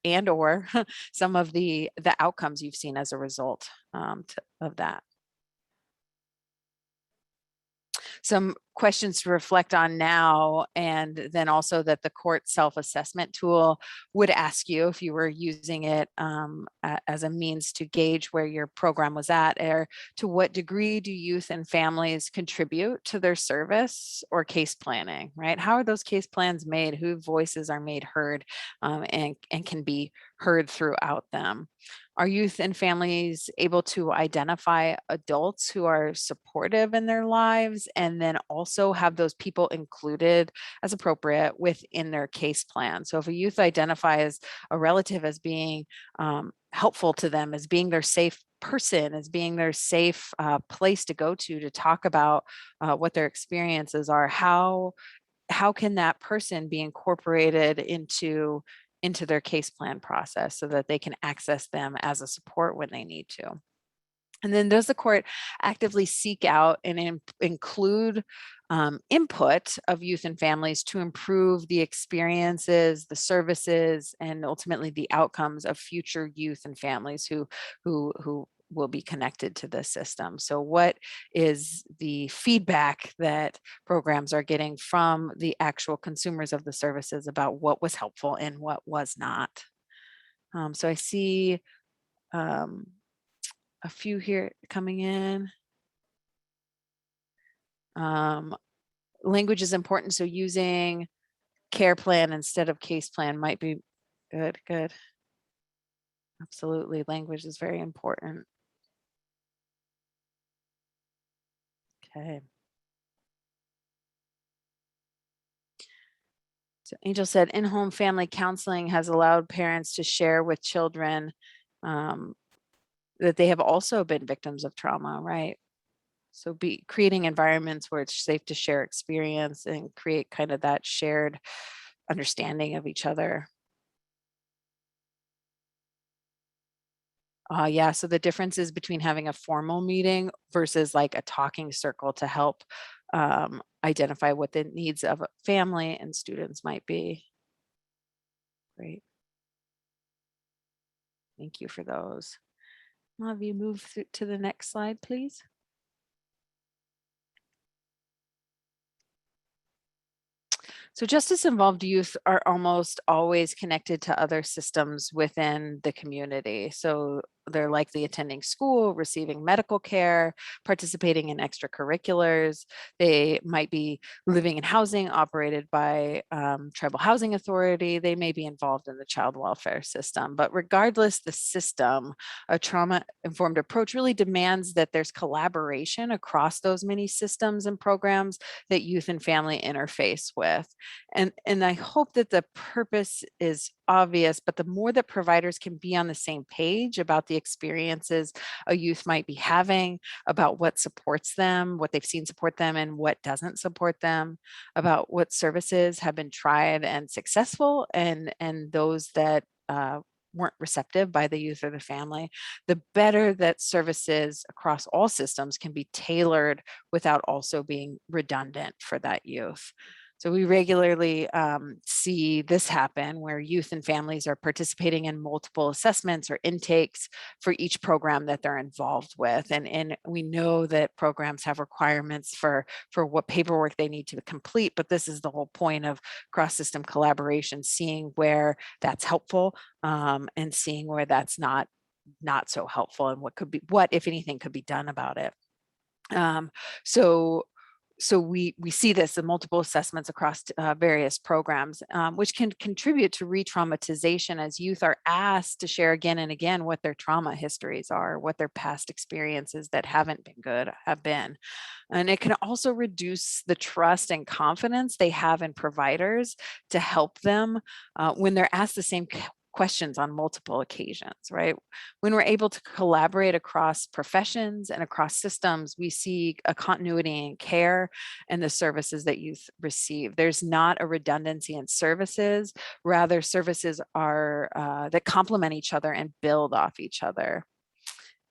some of the outcomes you've seen as a result of that. Some questions to reflect on now, and then also that the court self-assessment tool would ask you if you were using it as a means to gauge where your program was at, or to what degree do youth and families contribute to their service or case planning, right? How are those case plans made? Whose voices are made heard and can be heard throughout them? Are youth and families able to identify adults who are supportive in their lives, and then also have those people included as appropriate within their case plan? So if a youth identifies a relative as being helpful to them, as being their safe person, as being their safe place to go to talk about what their experiences are, how can that person be incorporated into their case plan process so that they can access them as a support when they need to? And then does the court actively seek out and include input of youth and families to improve the experiences, the services, and ultimately the outcomes of future youth and families who will be connected to this system? So what is the feedback that programs are getting from the actual consumers of the services about what was helpful and what was not? So I see a few here coming in. Language is important, so using care plan instead of case plan might be good. Good. Absolutely, language is very important. Okay. So Angel said, in-home family counseling has allowed parents to share with children that they have also been victims of trauma, right? So creating environments where it's safe to share experience and create kind of that shared understanding of each other. Yeah, so the differences between having a formal meeting versus like a talking circle to help identify what the needs of a family and students might be. Great. Thank you for those. I'll have you move to the next slide, please. So justice-involved youth are almost always connected to other systems within the community. So they're likely attending school, receiving medical care, participating in extracurriculars. They might be living in housing operated by tribal housing authority. They may be involved in the child welfare system. But regardless the system, a trauma-informed approach really demands that there's collaboration across those many systems and programs that youth and family interface with. And I hope that the purpose is obvious, but the more that providers can be on the same page about the experiences a youth might be having, about what supports them, what they've seen support them, and what doesn't support them, about what services have been tried and successful, and those that weren't receptive by the youth or the family, the better that services across all systems can be tailored without also being redundant for that youth. So we regularly see this happen where youth and families are participating in multiple assessments or intakes for each program that they're involved with. And we know that programs have requirements for what paperwork they need to complete, but this is the whole point of cross-system collaboration, seeing where that's helpful and seeing where that's not so helpful, and what, if anything, could be done about it. So we see this in multiple assessments across various programs, which can contribute to re-traumatization as youth are asked to share again and again what their trauma histories are, what their past experiences that haven't been good have been. And it can also reduce the trust and confidence they have in providers to help them when they're asked the same questions on multiple occasions, right? When we're able to collaborate across professions and across systems, we see a continuity in care and the services that youth receive. There's not a redundancy in services, rather services are that complement each other and build off each other.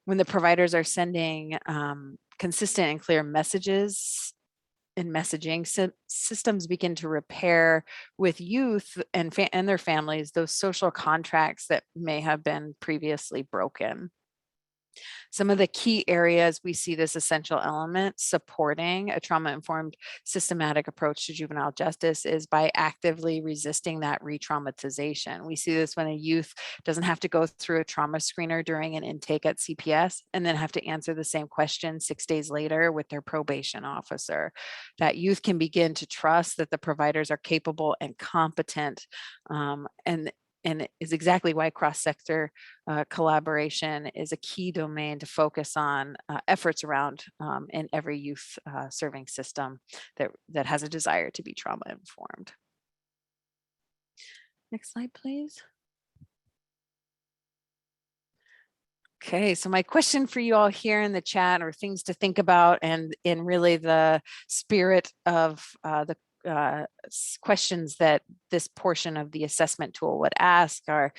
When the providers are sending consistent and clear messages and messaging, systems begin to repair with youth and their families those social contracts that may have been previously broken. Some of the key areas we see this essential element supporting a trauma-informed systematic approach to juvenile justice is by actively resisting that re-traumatization. We see this when a youth doesn't have to go through a trauma screener during an intake at CPS and then have to answer the same question 6 days later with their probation officer. That youth can begin to trust that the providers are capable and competent, and it is exactly why cross-sector collaboration is a key domain to focus on efforts around in every youth serving system that has a desire to be trauma-informed. Next slide, please. Okay, so my question for you all here in the chat, or things to think about, and in really the spirit of the questions that this portion of the assessment tool would ask are,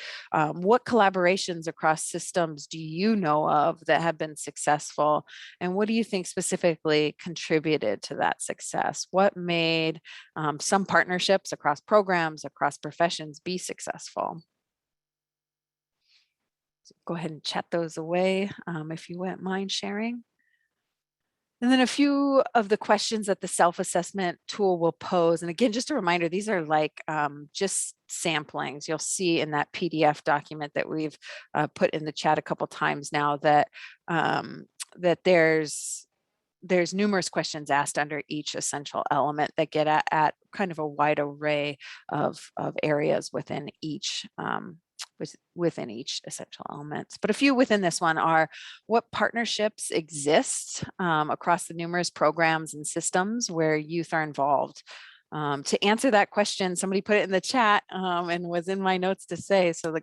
what collaborations across systems do you know of that have been successful? And what do you think specifically contributed to that success? What made some partnerships across programs, across professions be successful? So go ahead and chat those away if you wouldn't mind sharing. And then a few of the questions that the self-assessment tool will pose. And again, just a reminder, these are like just samplings. You'll see in that PDF document that we've put in the chat a couple times now that that there's numerous questions asked under each essential element that get at kind of a wide array of areas within each essential elements. But a few within this one are, what partnerships exist across the numerous programs and systems where youth are involved? To answer that question, somebody put it in the chat and was in my notes to say, so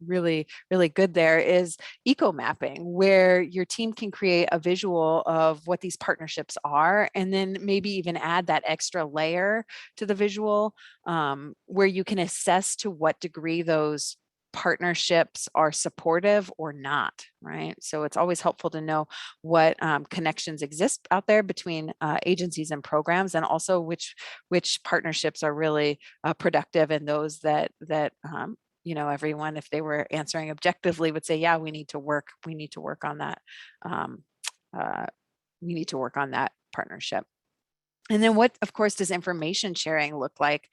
really, really good there, is eco mapping, where your team can create a visual of what these partnerships are, and then maybe even add that extra layer to the visual where you can assess to what degree those partnerships are supportive or not, right? So it's always helpful to know what connections exist out there between agencies and programs, and also which partnerships are really productive, and those that you know, everyone, if they were answering objectively, would say, yeah, we need to work on that. We need to work on that partnership. And then what, of course, does information sharing look like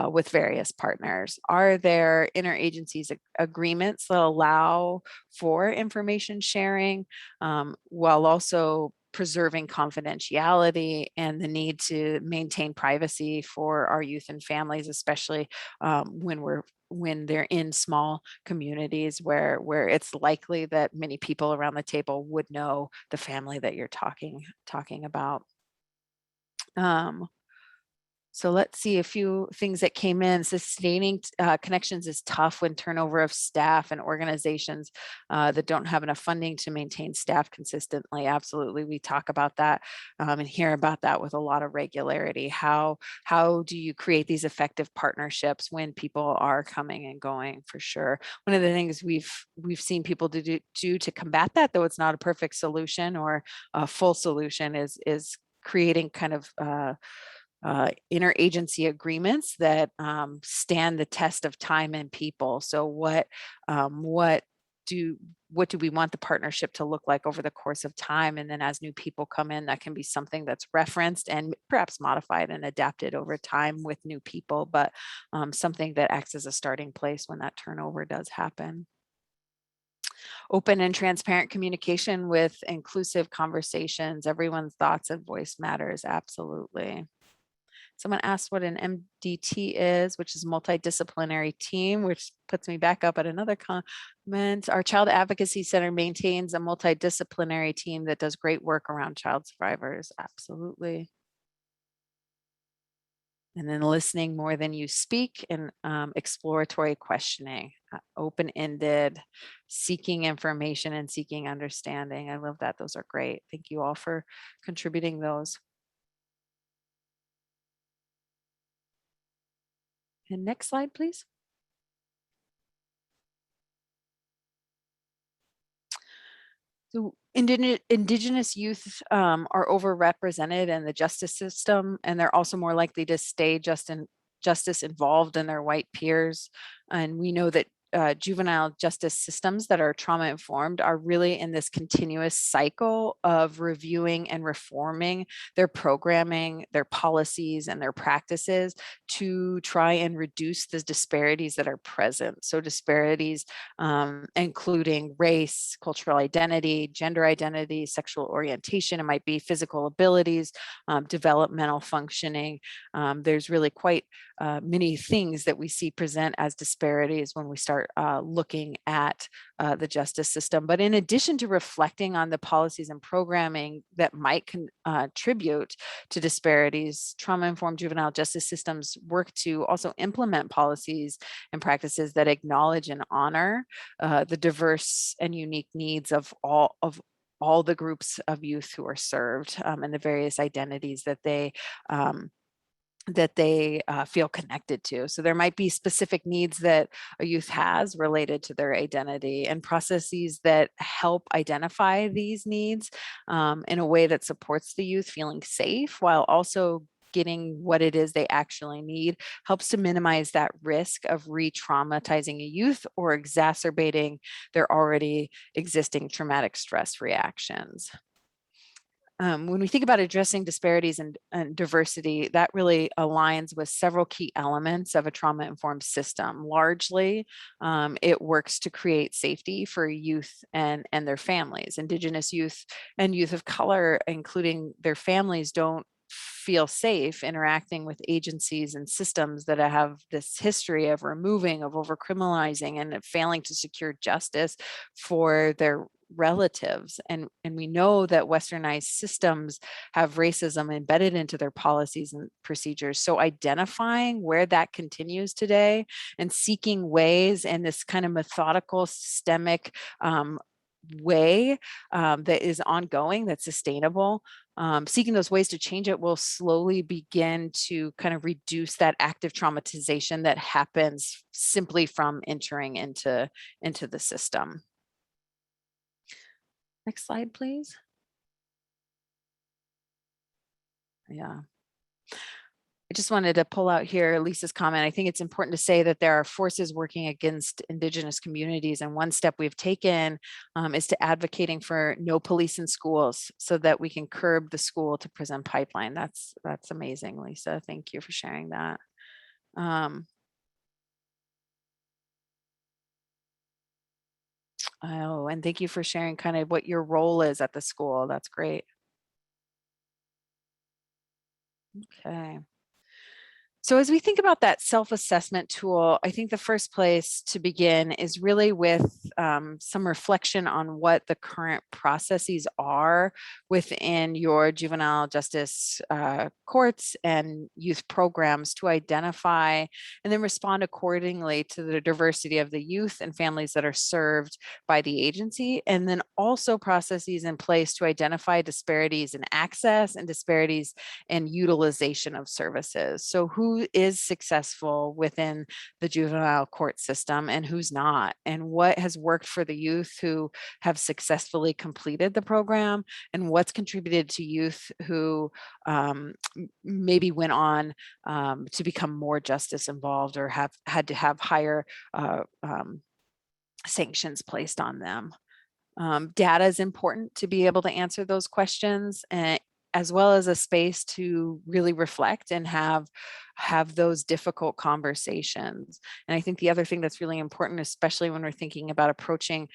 with various partners? Are there interagency agreements that allow for information sharing while also preserving confidentiality and the need to maintain privacy for our youth and families, especially when they're in small communities where it's likely that many people around the table would know the family that you're talking about. So let's see a few things that came in. Sustaining connections is tough when turnover of staff and organizations that don't have enough funding to maintain staff consistently. Absolutely, we talk about that and hear about that with a lot of regularity. How do you create these effective partnerships when people are coming and going? For sure, one of the things we've seen people do to combat that, though it's not a perfect solution or a full solution, is creating kind of interagency agreements that stand the test of time and people. So what do we want the partnership to look like over the course of time? And then as new people come in, that can be something that's referenced and perhaps modified and adapted over time with new people, but something that acts as a starting place when that turnover does happen. Open and transparent communication with inclusive conversations. Everyone's thoughts and voice matters. Absolutely. Someone asked what an MDT is, which is multidisciplinary team, which puts me back up at another comment. Our Child Advocacy Center maintains a multidisciplinary team that does great work around child survivors. Absolutely. And then listening more than you speak, and exploratory questioning, open-ended, seeking information and seeking understanding. I love that. Those are great. Thank you all for contributing those. And next slide, please. So Indigenous youth are overrepresented in the justice system, and they're also more likely to stay justice involved than their white peers. And we know that juvenile justice systems that are trauma informed are really in this continuous cycle of reviewing and reforming their programming, their policies, and their practices to try and reduce the disparities that are present. So disparities including race, cultural identity, gender identity, sexual orientation. It might be physical abilities, developmental functioning. There's really quite many things that we see present as disparities when we start looking at the justice system. But in addition to reflecting on the policies and programming that might contribute to disparities, trauma-informed juvenile justice systems work to also implement policies and practices that acknowledge and honor the diverse and unique needs of all the groups of youth who are served and the various identities that they feel connected to. So there might be specific needs that a youth has related to their identity, and processes that help identify these needs in a way that supports the youth feeling safe while also getting what it is they actually need, helps to minimize that risk of re-traumatizing a youth or exacerbating their already existing traumatic stress reactions. When we think about addressing disparities and diversity, that really aligns with several key elements of a trauma-informed system. Largely, it works to create safety for youth and their families. Indigenous youth and youth of color, including their families, don't feel safe interacting with agencies and systems that have this history of removing, of overcriminalizing, and failing to secure justice for their relatives. And we know that westernized systems have racism embedded into their policies and procedures. So identifying where that continues today and seeking ways in this kind of methodical, systemic way that is ongoing, that's sustainable, seeking those ways to change it will slowly begin to kind of reduce that active traumatization that happens simply from entering into the system. Next slide, please. Yeah. I just wanted to pull out here Lisa's comment. I think it's important to say that there are forces working against Indigenous communities, and one step we've taken is to advocating for no police in schools so that we can curb the school to prison pipeline. That's amazing, Lisa. Thank you for sharing that. Oh, and thank you for sharing kind of what your role is at the school. That's great. Okay. So as we think about that self-assessment tool, I think the first place to begin is really with some reflection on what the current processes are within your juvenile justice courts and youth programs to identify and then respond accordingly to the diversity of the youth and families that are served by the agency, and then also processes in place to identify disparities in access and disparities in utilization of services. So who is successful within the juvenile court system and who's not, and what has worked for the youth who have successfully completed the program, and what's contributed to youth who maybe went on to become more justice involved or have had to have higher sanctions placed on them. Data is important to be able to answer those questions, and as well as a space to really reflect and have those difficult conversations. And I think the other thing that's really important, especially when we're thinking about approaching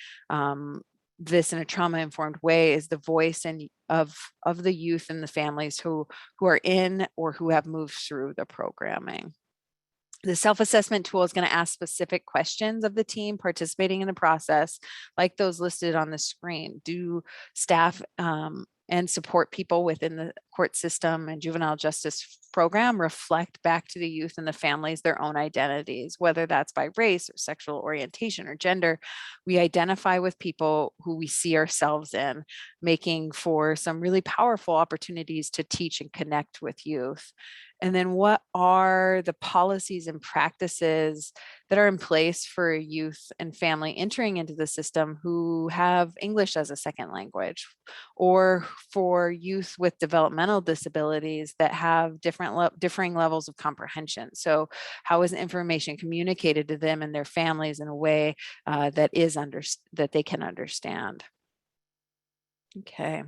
this in a trauma-informed way, is the voice and of the youth and the families who are in or who have moved through the programming. The self-assessment tool is going to ask specific questions of the team participating in the process, like those listed on the screen. Do staff and support people within the court system and juvenile justice program reflect back to the youth and the families their own identities, whether that's by race or sexual orientation or gender? We identify with people who we see ourselves in, making for some really powerful opportunities to teach and connect with youth. And then what are the policies and practices that are in place for youth and family entering into the system who have English as a second language, or for youth with developmental disabilities that have differing levels of comprehension? So how is information communicated to them and their families in a way that they can understand? Okay.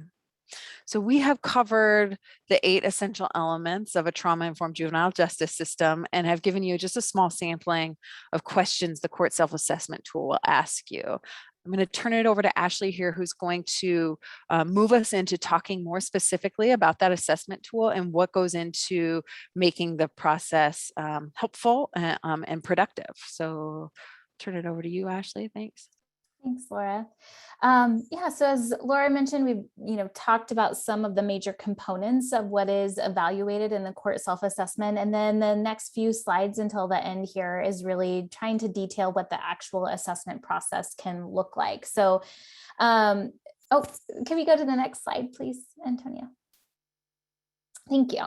So we have covered the 8 essential elements of a trauma-informed juvenile justice system and have given you just a small sampling of questions the court self-assessment tool will ask you. I'm going to turn it over to Ashley here, who's going to move us into talking more specifically about that assessment tool and what goes into making the process helpful and productive. So turn it over to you, Ashley. Thanks. Thanks, Laura. Yeah, so as Laura mentioned, we've talked about some of the major components of what is evaluated in the court self-assessment, and then the next few slides until the end here is really trying to detail what the actual assessment process can look like. So, can we go to the next slide, please, Antonia? Thank you.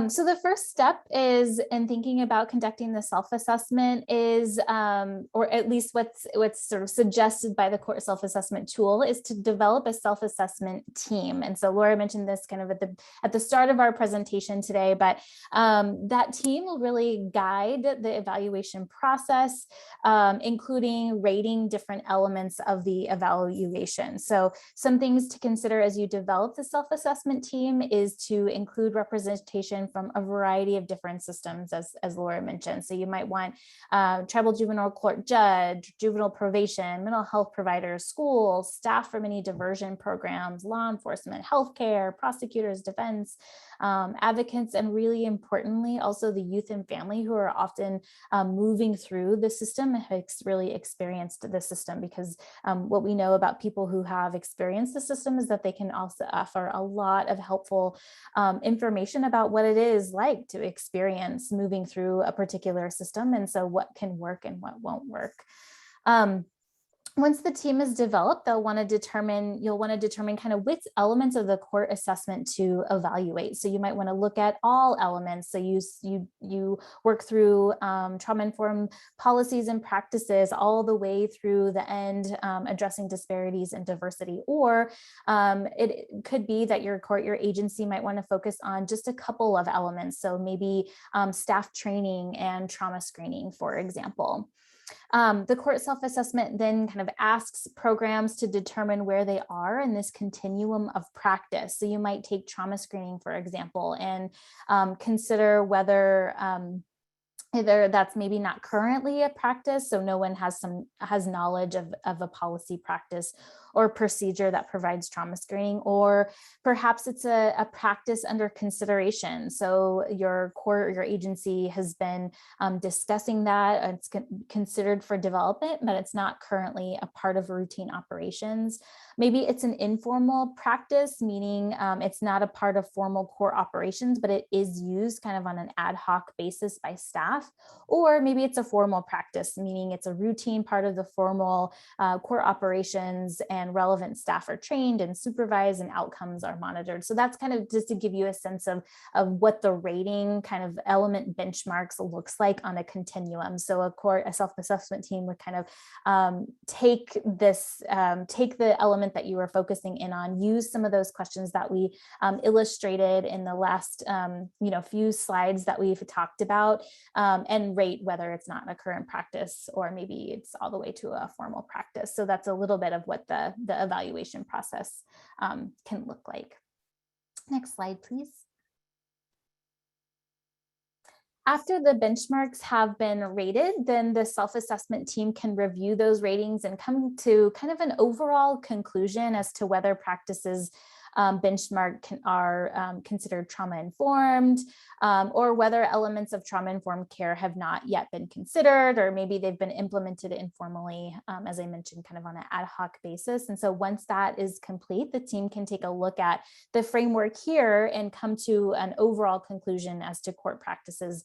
So the first step is in thinking about conducting the self-assessment is, or at least what's sort of suggested by the court self-assessment tool, is to develop a self-assessment team. And so Laura mentioned this kind of at the start of our presentation today, but that team will really guide the evaluation process, including rating different elements of the evaluation. So some things to consider as you develop the self-assessment team is to include representation from a variety of different systems, as Laura mentioned. So you might want tribal juvenile court judge, juvenile probation, mental health providers, schools, staff from any diversion programs, law enforcement, healthcare, prosecutors, defense, advocates, and really importantly, also the youth and family who are often moving through the system and have really experienced the system, because what we know about people who have experienced the system is that they can also offer a lot of helpful information about what it is like to experience moving through a particular system, and so what can work and what won't work. Once the team is developed, you'll want to determine kind of which elements of the court assessment to evaluate. So you might want to look at all elements. So you work through trauma-informed policies and practices all the way through the end, addressing disparities and diversity. Or it could be that your agency might want to focus on just a couple of elements. So maybe staff training and trauma screening, for example. The court self-assessment then kind of asks programs to determine where they are in this continuum of practice. So you might take trauma screening, for example, and consider whether either that's maybe not currently a practice, so no one has knowledge of a policy practice or procedure that provides trauma screening, or perhaps it's a practice under consideration. So your court or your agency has been discussing that, it's considered for development, but it's not currently a part of routine operations. Maybe it's an informal practice, meaning it's not a part of formal court operations, but it is used kind of on an ad hoc basis by staff. Or maybe it's a formal practice, meaning it's a routine part of the formal court operations, and relevant staff are trained and supervised and outcomes are monitored. So that's kind of just to give you a sense of what the rating kind of element benchmarks looks like on a continuum. So a self-assessment team would kind of take the element that you were focusing in on, use some of those questions that we illustrated in the last few slides that we've talked about, and rate whether it's not a current practice or maybe it's all the way to a formal practice. So that's a little bit of what the evaluation process can look like. Next slide, please. After the benchmarks have been rated, then the self-assessment team can review those ratings and come to kind of an overall conclusion as to whether practices benchmark are considered trauma-informed, or whether elements of trauma-informed care have not yet been considered, or maybe they've been implemented informally, as I mentioned, kind of on an ad hoc basis. And so once that is complete, the team can take a look at the framework here and come to an overall conclusion as to court practices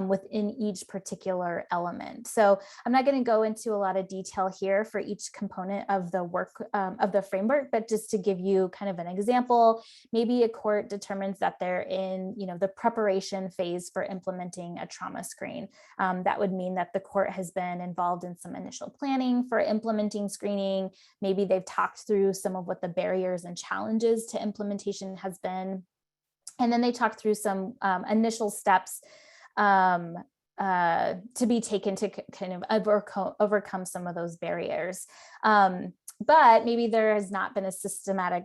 within each particular element. So I'm not going to go into a lot of detail here for each component of the work of the framework, but just to give you kind of an example, maybe a court determines that they're in the preparation phase for implementing a trauma screen. That would mean that the court has been involved in some initial planning for implementing screening. Maybe they've talked through some of what the barriers and challenges to implementation has been. And then they talk through some initial steps to be taken to kind of overcome some of those barriers. But maybe there has not been a systematic,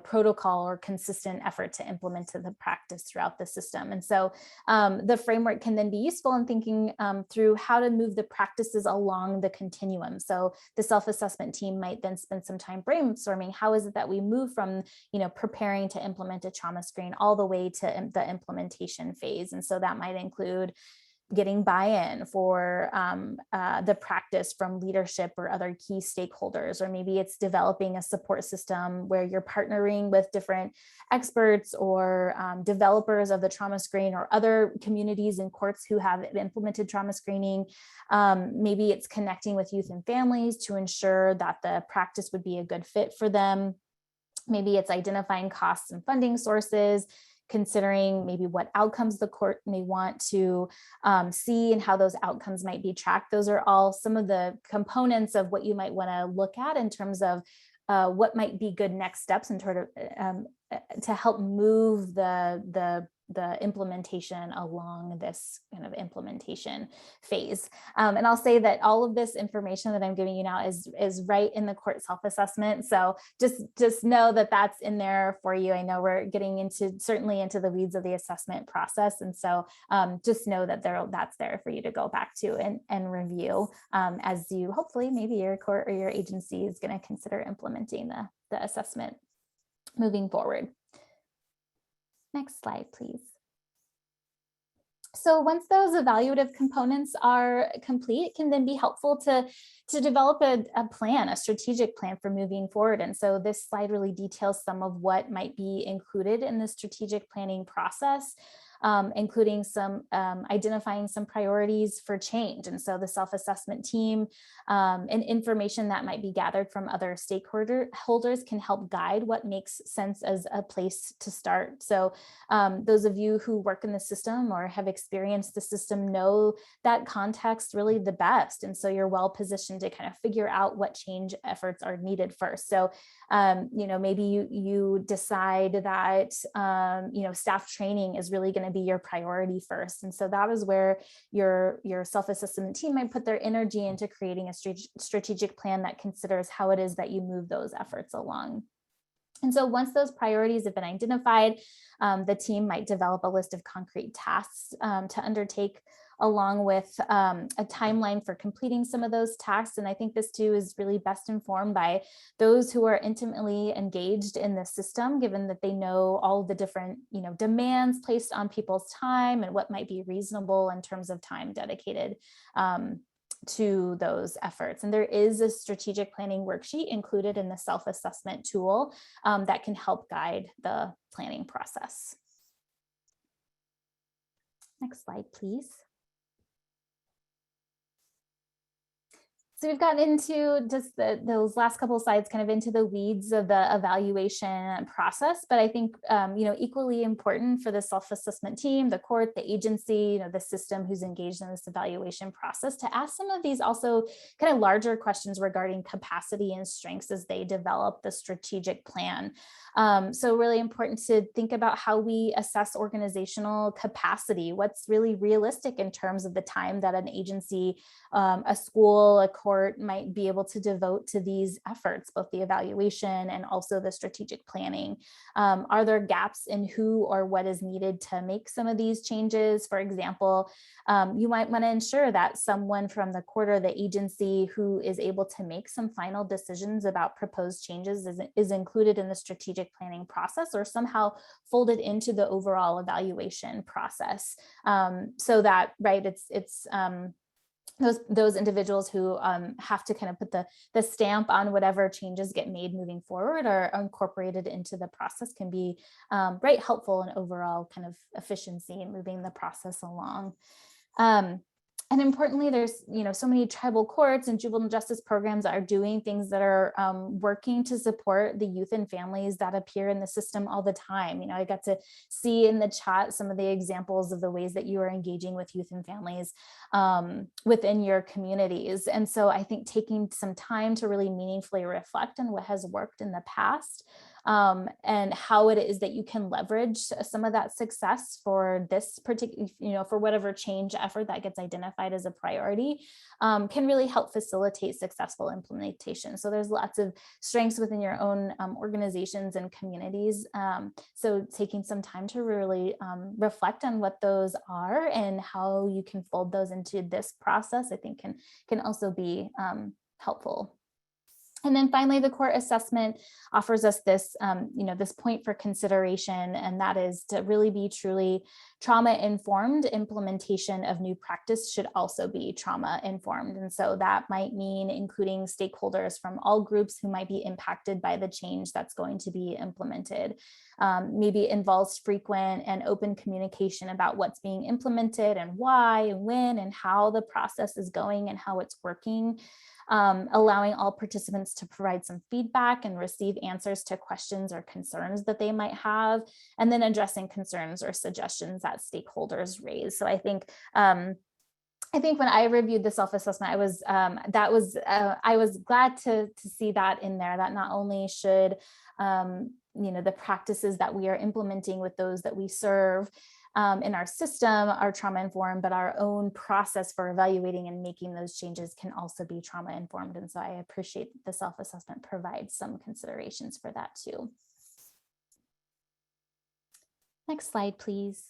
protocol or consistent effort to implement the practice throughout the system. And so the framework can then be useful in thinking through how to move the practices along the continuum. So the self-assessment team might then spend some time brainstorming, how is it that we move from, preparing to implement a trauma screen all the way to the implementation phase. And so that might include getting buy-in for the practice from leadership or other key stakeholders, or maybe it's developing a support system where you're partnering with different experts or developers of the trauma screen or other communities and courts who have implemented trauma screening. Maybe it's connecting with youth and families to ensure that the practice would be a good fit for them. Maybe it's identifying costs and funding sources, considering maybe what outcomes the court may want to see and how those outcomes might be tracked. Those are all some of the components of what you might want to look at in terms of what might be good next steps in order to help move the implementation along this kind of implementation phase. And I'll say that all of this information that I'm giving you now is right in the court self-assessment. So just know that that's in there for you. I know we're getting certainly into the weeds of the assessment process. And so just know that that's there for you to go back to and review as you hopefully maybe your court or your agency is going to consider implementing the assessment moving forward. Next slide, please. So once those evaluative components are complete, it can then be helpful to develop a plan, a strategic plan for moving forward. And so this slide really details some of what might be included in the strategic planning process. including some identifying some priorities for change. And so the self-assessment team and information that might be gathered from other stakeholders can help guide what makes sense as a place to start. So those of you who work in the system or have experienced the system know that context really the best. And so you're well positioned to kind of figure out what change efforts are needed first. So, maybe you decide that, staff training is really going to be your priority first. And so that is where your self-assessment team might put their energy into creating a strategic plan that considers how it is that you move those efforts along. And so once those priorities have been identified, the team might develop a list of concrete tasks to undertake, along with a timeline for completing some of those tasks. And I think this too is really best informed by those who are intimately engaged in the system, given that they know all the different, demands placed on people's time and what might be reasonable in terms of time dedicated to those efforts. And there is a strategic planning worksheet included in the self-assessment tool that can help guide the planning process. Next slide, please. So we've gotten into just those last couple of slides, kind of into the weeds of the evaluation process. But I think, equally important for the self-assessment team, the court, the agency, the system who's engaged in this evaluation process, to ask some of these also kind of larger questions regarding capacity and strengths as they develop the strategic plan. So really important to think about how we assess organizational capacity, what's really realistic in terms of the time that an agency, a school, a court might be able to devote to these efforts, both the evaluation and also the strategic planning. Are there gaps in who or what is needed to make some of these changes? For example, you might want to ensure that someone from the court or the agency who is able to make some final decisions about proposed changes is included in the strategic planning process or somehow folded into the overall evaluation process, so that, right, it's those individuals who have to kind of put the stamp on whatever changes get made moving forward or incorporated into the process can be right, helpful in overall kind of efficiency in moving the process along. And importantly, there's, so many tribal courts and juvenile justice programs that are doing things that are working to support the youth and families that appear in the system all the time. I got to see in the chat some of the examples of the ways that you are engaging with youth and families within your communities. And so I think taking some time to really meaningfully reflect on what has worked in the past, and how it is that you can leverage some of that success for this particular, for whatever change effort that gets identified as a priority, can really help facilitate successful implementation. So there's lots of strengths within your own organizations and communities. So taking some time to really reflect on what those are and how you can fold those into this process, I think can also be helpful. And then finally, the court assessment offers us this, this point for consideration, and that is to really be truly trauma-informed. Implementation of new practice should also be trauma-informed. And so that might mean including stakeholders from all groups who might be impacted by the change that's going to be implemented. Maybe involves frequent and open communication about what's being implemented and why and when and how the process is going and how it's working. Allowing all participants to provide some feedback and receive answers to questions or concerns that they might have, and then addressing concerns or suggestions that stakeholders raise. So I think when I reviewed the self-assessment, I was glad to see that in there, that not only should the practices that we are implementing with those that we serve in our system are trauma-informed, but our own process for evaluating and making those changes can also be trauma-informed. And so I appreciate that the self-assessment provides some considerations for that too. Next slide, please.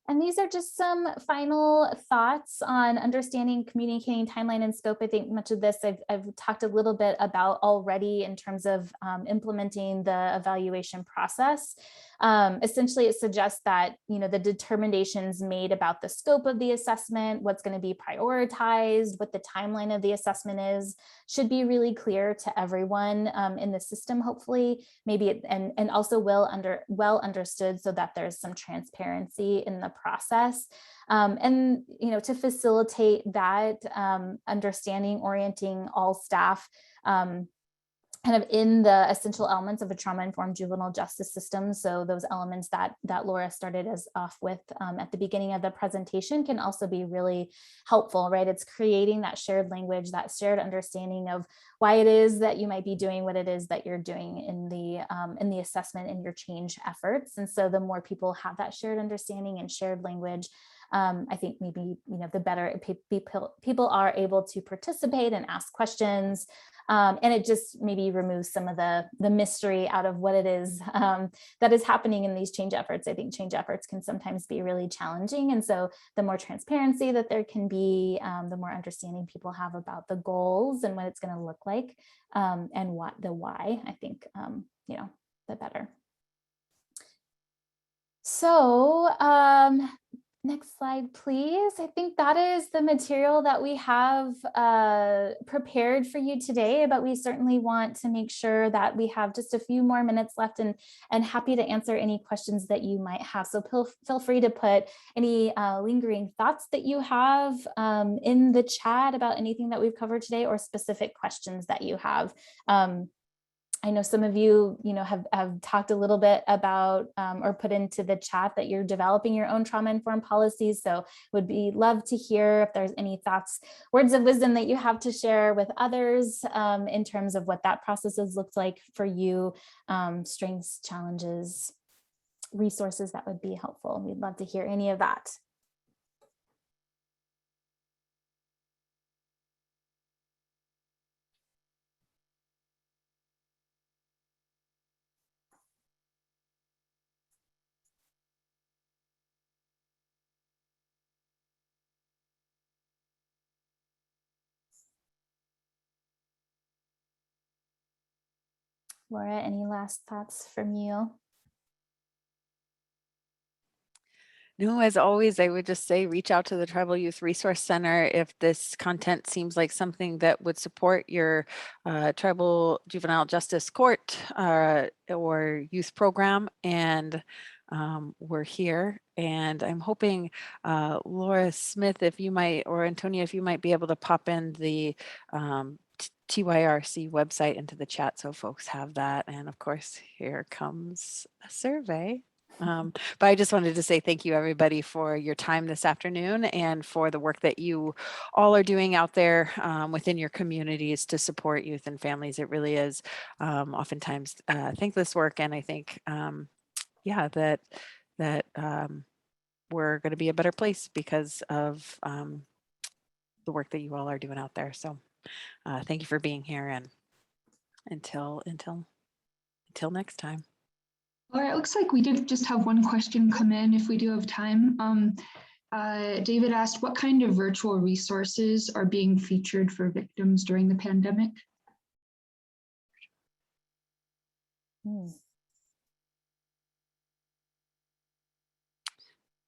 And these are just some final thoughts on understanding, communicating timeline and scope. I think much of this I've talked a little bit about already in terms of implementing the evaluation process. Essentially, it suggests that, the determinations made about the scope of the assessment, what's going to be prioritized, what the timeline of the assessment is, should be really clear to everyone in the system, hopefully, maybe, and also well understood, so that there's some transparency in the process. And, to facilitate that understanding, orienting all staff kind of in the essential elements of a trauma-informed juvenile justice system. So those elements that Laura started us off with at the beginning of the presentation can also be really helpful, right? It's creating that shared language, that shared understanding of why it is that you might be doing what it is that you're doing in the assessment and your change efforts. And so the more people have that shared understanding and shared language, I think maybe, the better people are able to participate and ask questions. And it just maybe removes some of the mystery out of what it is that is happening in these change efforts. I think change efforts can sometimes be really challenging. And so the more transparency that there can be, the more understanding people have about the goals and what it's going to look like, and what the why, I think, the better. So next slide, please. I think that is the material that we have prepared for you today, but we certainly want to make sure that we have just a few more minutes left, and happy to answer any questions that you might have. So feel free to put any lingering thoughts that you have in the chat about anything that we've covered today, or specific questions that you have. I know some of you, have talked a little bit about or put into the chat that you're developing your own trauma-informed policies. So would be love to hear if there's any thoughts, words of wisdom that you have to share with others in terms of what that process has looked like for you, strengths, challenges, resources that would be helpful. We'd love to hear any of that. Laura, any last thoughts from you? No, as always, I would just say reach out to the Tribal Youth Resource Center if this content seems like something that would support your Tribal Juvenile Justice Court or youth program. And we're here. And I'm hoping Laura Smith, if you might, or Antonia, if you might be able to pop in the TYRC website into the chat so folks have that. And of course, here comes a survey. But I just wanted to say thank you, everybody, for your time this afternoon and for the work that you all are doing out there within your communities to support youth and families. It really is oftentimes thankless work. And I think, yeah, that we're going to be a better place because of the work that you all are doing out there. So thank you for being here, and until next time. All right, it looks like we did just have one question come in if we do have time. David asked, what kind of virtual resources are being featured for victims during the pandemic?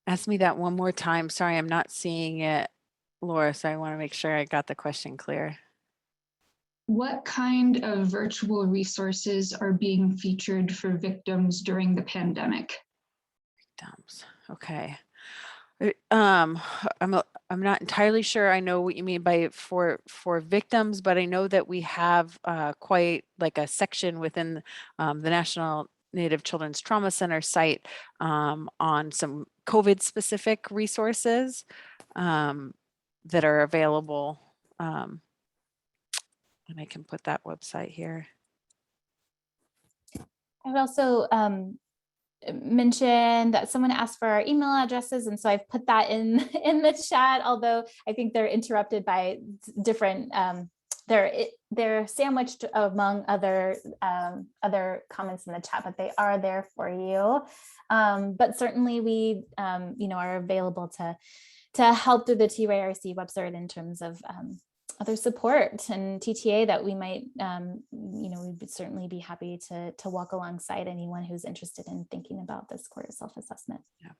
Ask me that one more time. Sorry, I'm not seeing it, Laura, so I want to make sure I got the question clear. What kind of virtual resources are being featured for victims during the pandemic? Victims. Okay. I'm not entirely sure I know what you mean by for victims, but I know that we have quite like a section within the National Native Children's Trauma Center site on some COVID specific resources that are available. And I can put that website here. I would also mention that someone asked for our email addresses, and so I've put that in the chat, although I think they're interrupted by different, they're sandwiched among other comments in the chat, but they are there for you. But certainly we are available to help through the TYRC website in terms of other support and TTA that we might, we would certainly be happy to walk alongside anyone who's interested in thinking about this court self-assessment. Yeah.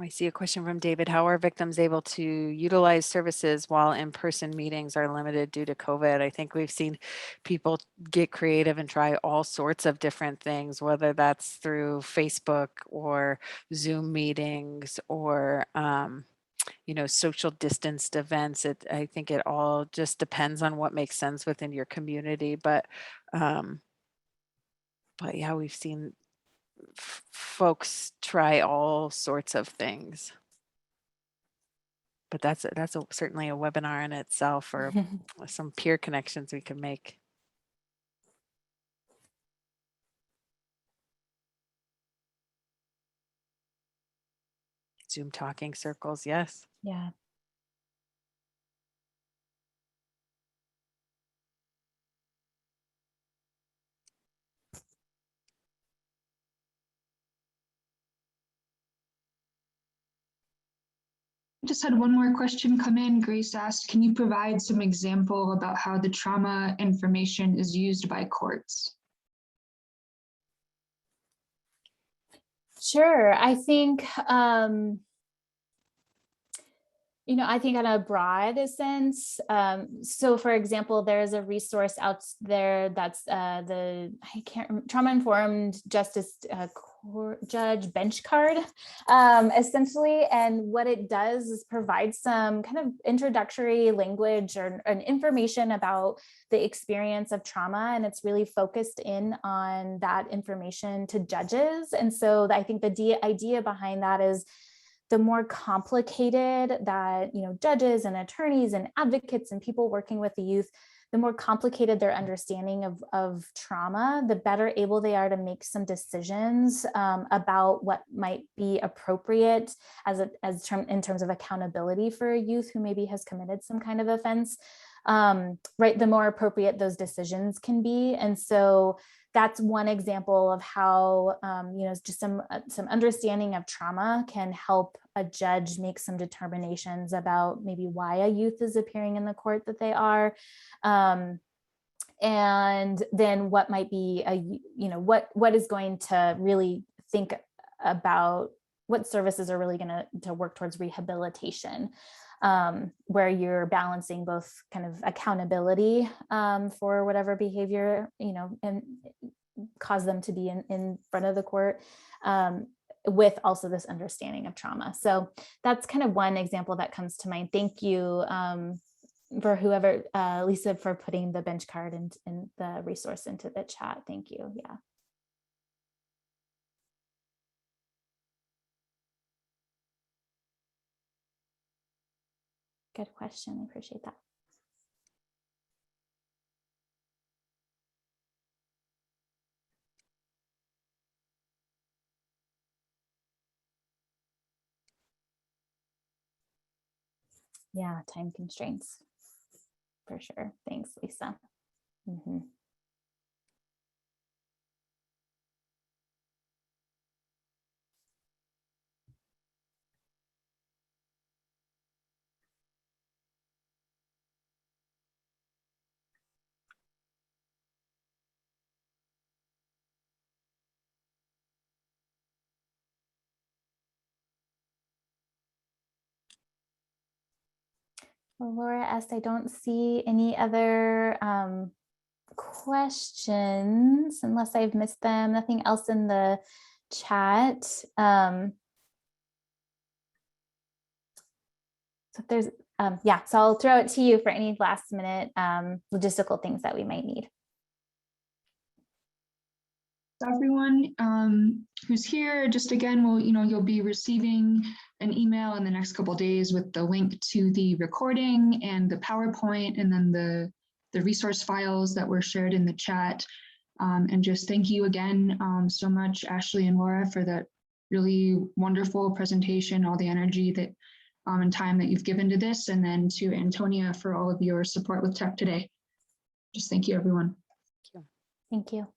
I see a question from David. How are victims able to utilize services while in-person meetings are limited due to COVID? I think we've seen people get creative and try all sorts of different things, whether that's through Facebook or Zoom meetings or, social distanced events. I think it all just depends on what makes sense within your community. But yeah, we've seen folks try all sorts of things, but that's certainly a webinar in itself, or some peer connections we can make. Zoom talking circles, yes. Yeah. Just had one more question come in. Grace asked, can you provide some example about how the trauma information is used by courts? Sure. I think, I think on a broad sense, so for example, there's a resource out there that's trauma-informed justice judge bench card, essentially. And what it does is provide some kind of introductory language or an information about the experience of trauma. And it's really focused in on that information to judges. And so I think the idea behind that is the more complicated that, judges and attorneys and advocates and people working with the youth, the more complicated their understanding of trauma, the better able they are to make some decisions about what might be appropriate in terms of accountability for a youth who maybe has committed some kind of offense, right? The more appropriate those decisions can be. And so that's one example of how, just some understanding of trauma can help a judge make some determinations about maybe why a youth is appearing in the court that they are. And then what might be, what is going to really think about what services are really going to work towards rehabilitation, where you're balancing both kind of accountability for whatever behavior, and cause them to be in front of the court, with also this understanding of trauma. So that's kind of one example that comes to mind. Thank you for whoever, Lisa, for putting the bench card and the resource into the chat. Thank you. Yeah. Good question. I appreciate that. Yeah, time constraints, for sure. Thanks, Lisa. Mm-hmm. Well, Laura asked, I don't see any other questions unless I've missed them. Nothing else in the chat. So if there's, yeah, so I'll throw it to you for any last minute logistical things that we might need. Everyone who's here, just again, you'll be receiving an email in the next couple of days with the link to the recording and the PowerPoint, and then the resource files that were shared in the chat. And just thank you again so much, Ashley and Laura, for that really wonderful presentation, all the energy that and time that you've given to this, and then to Antonia for all of your support with tech today. Just thank you, everyone. Thank you. Thank you.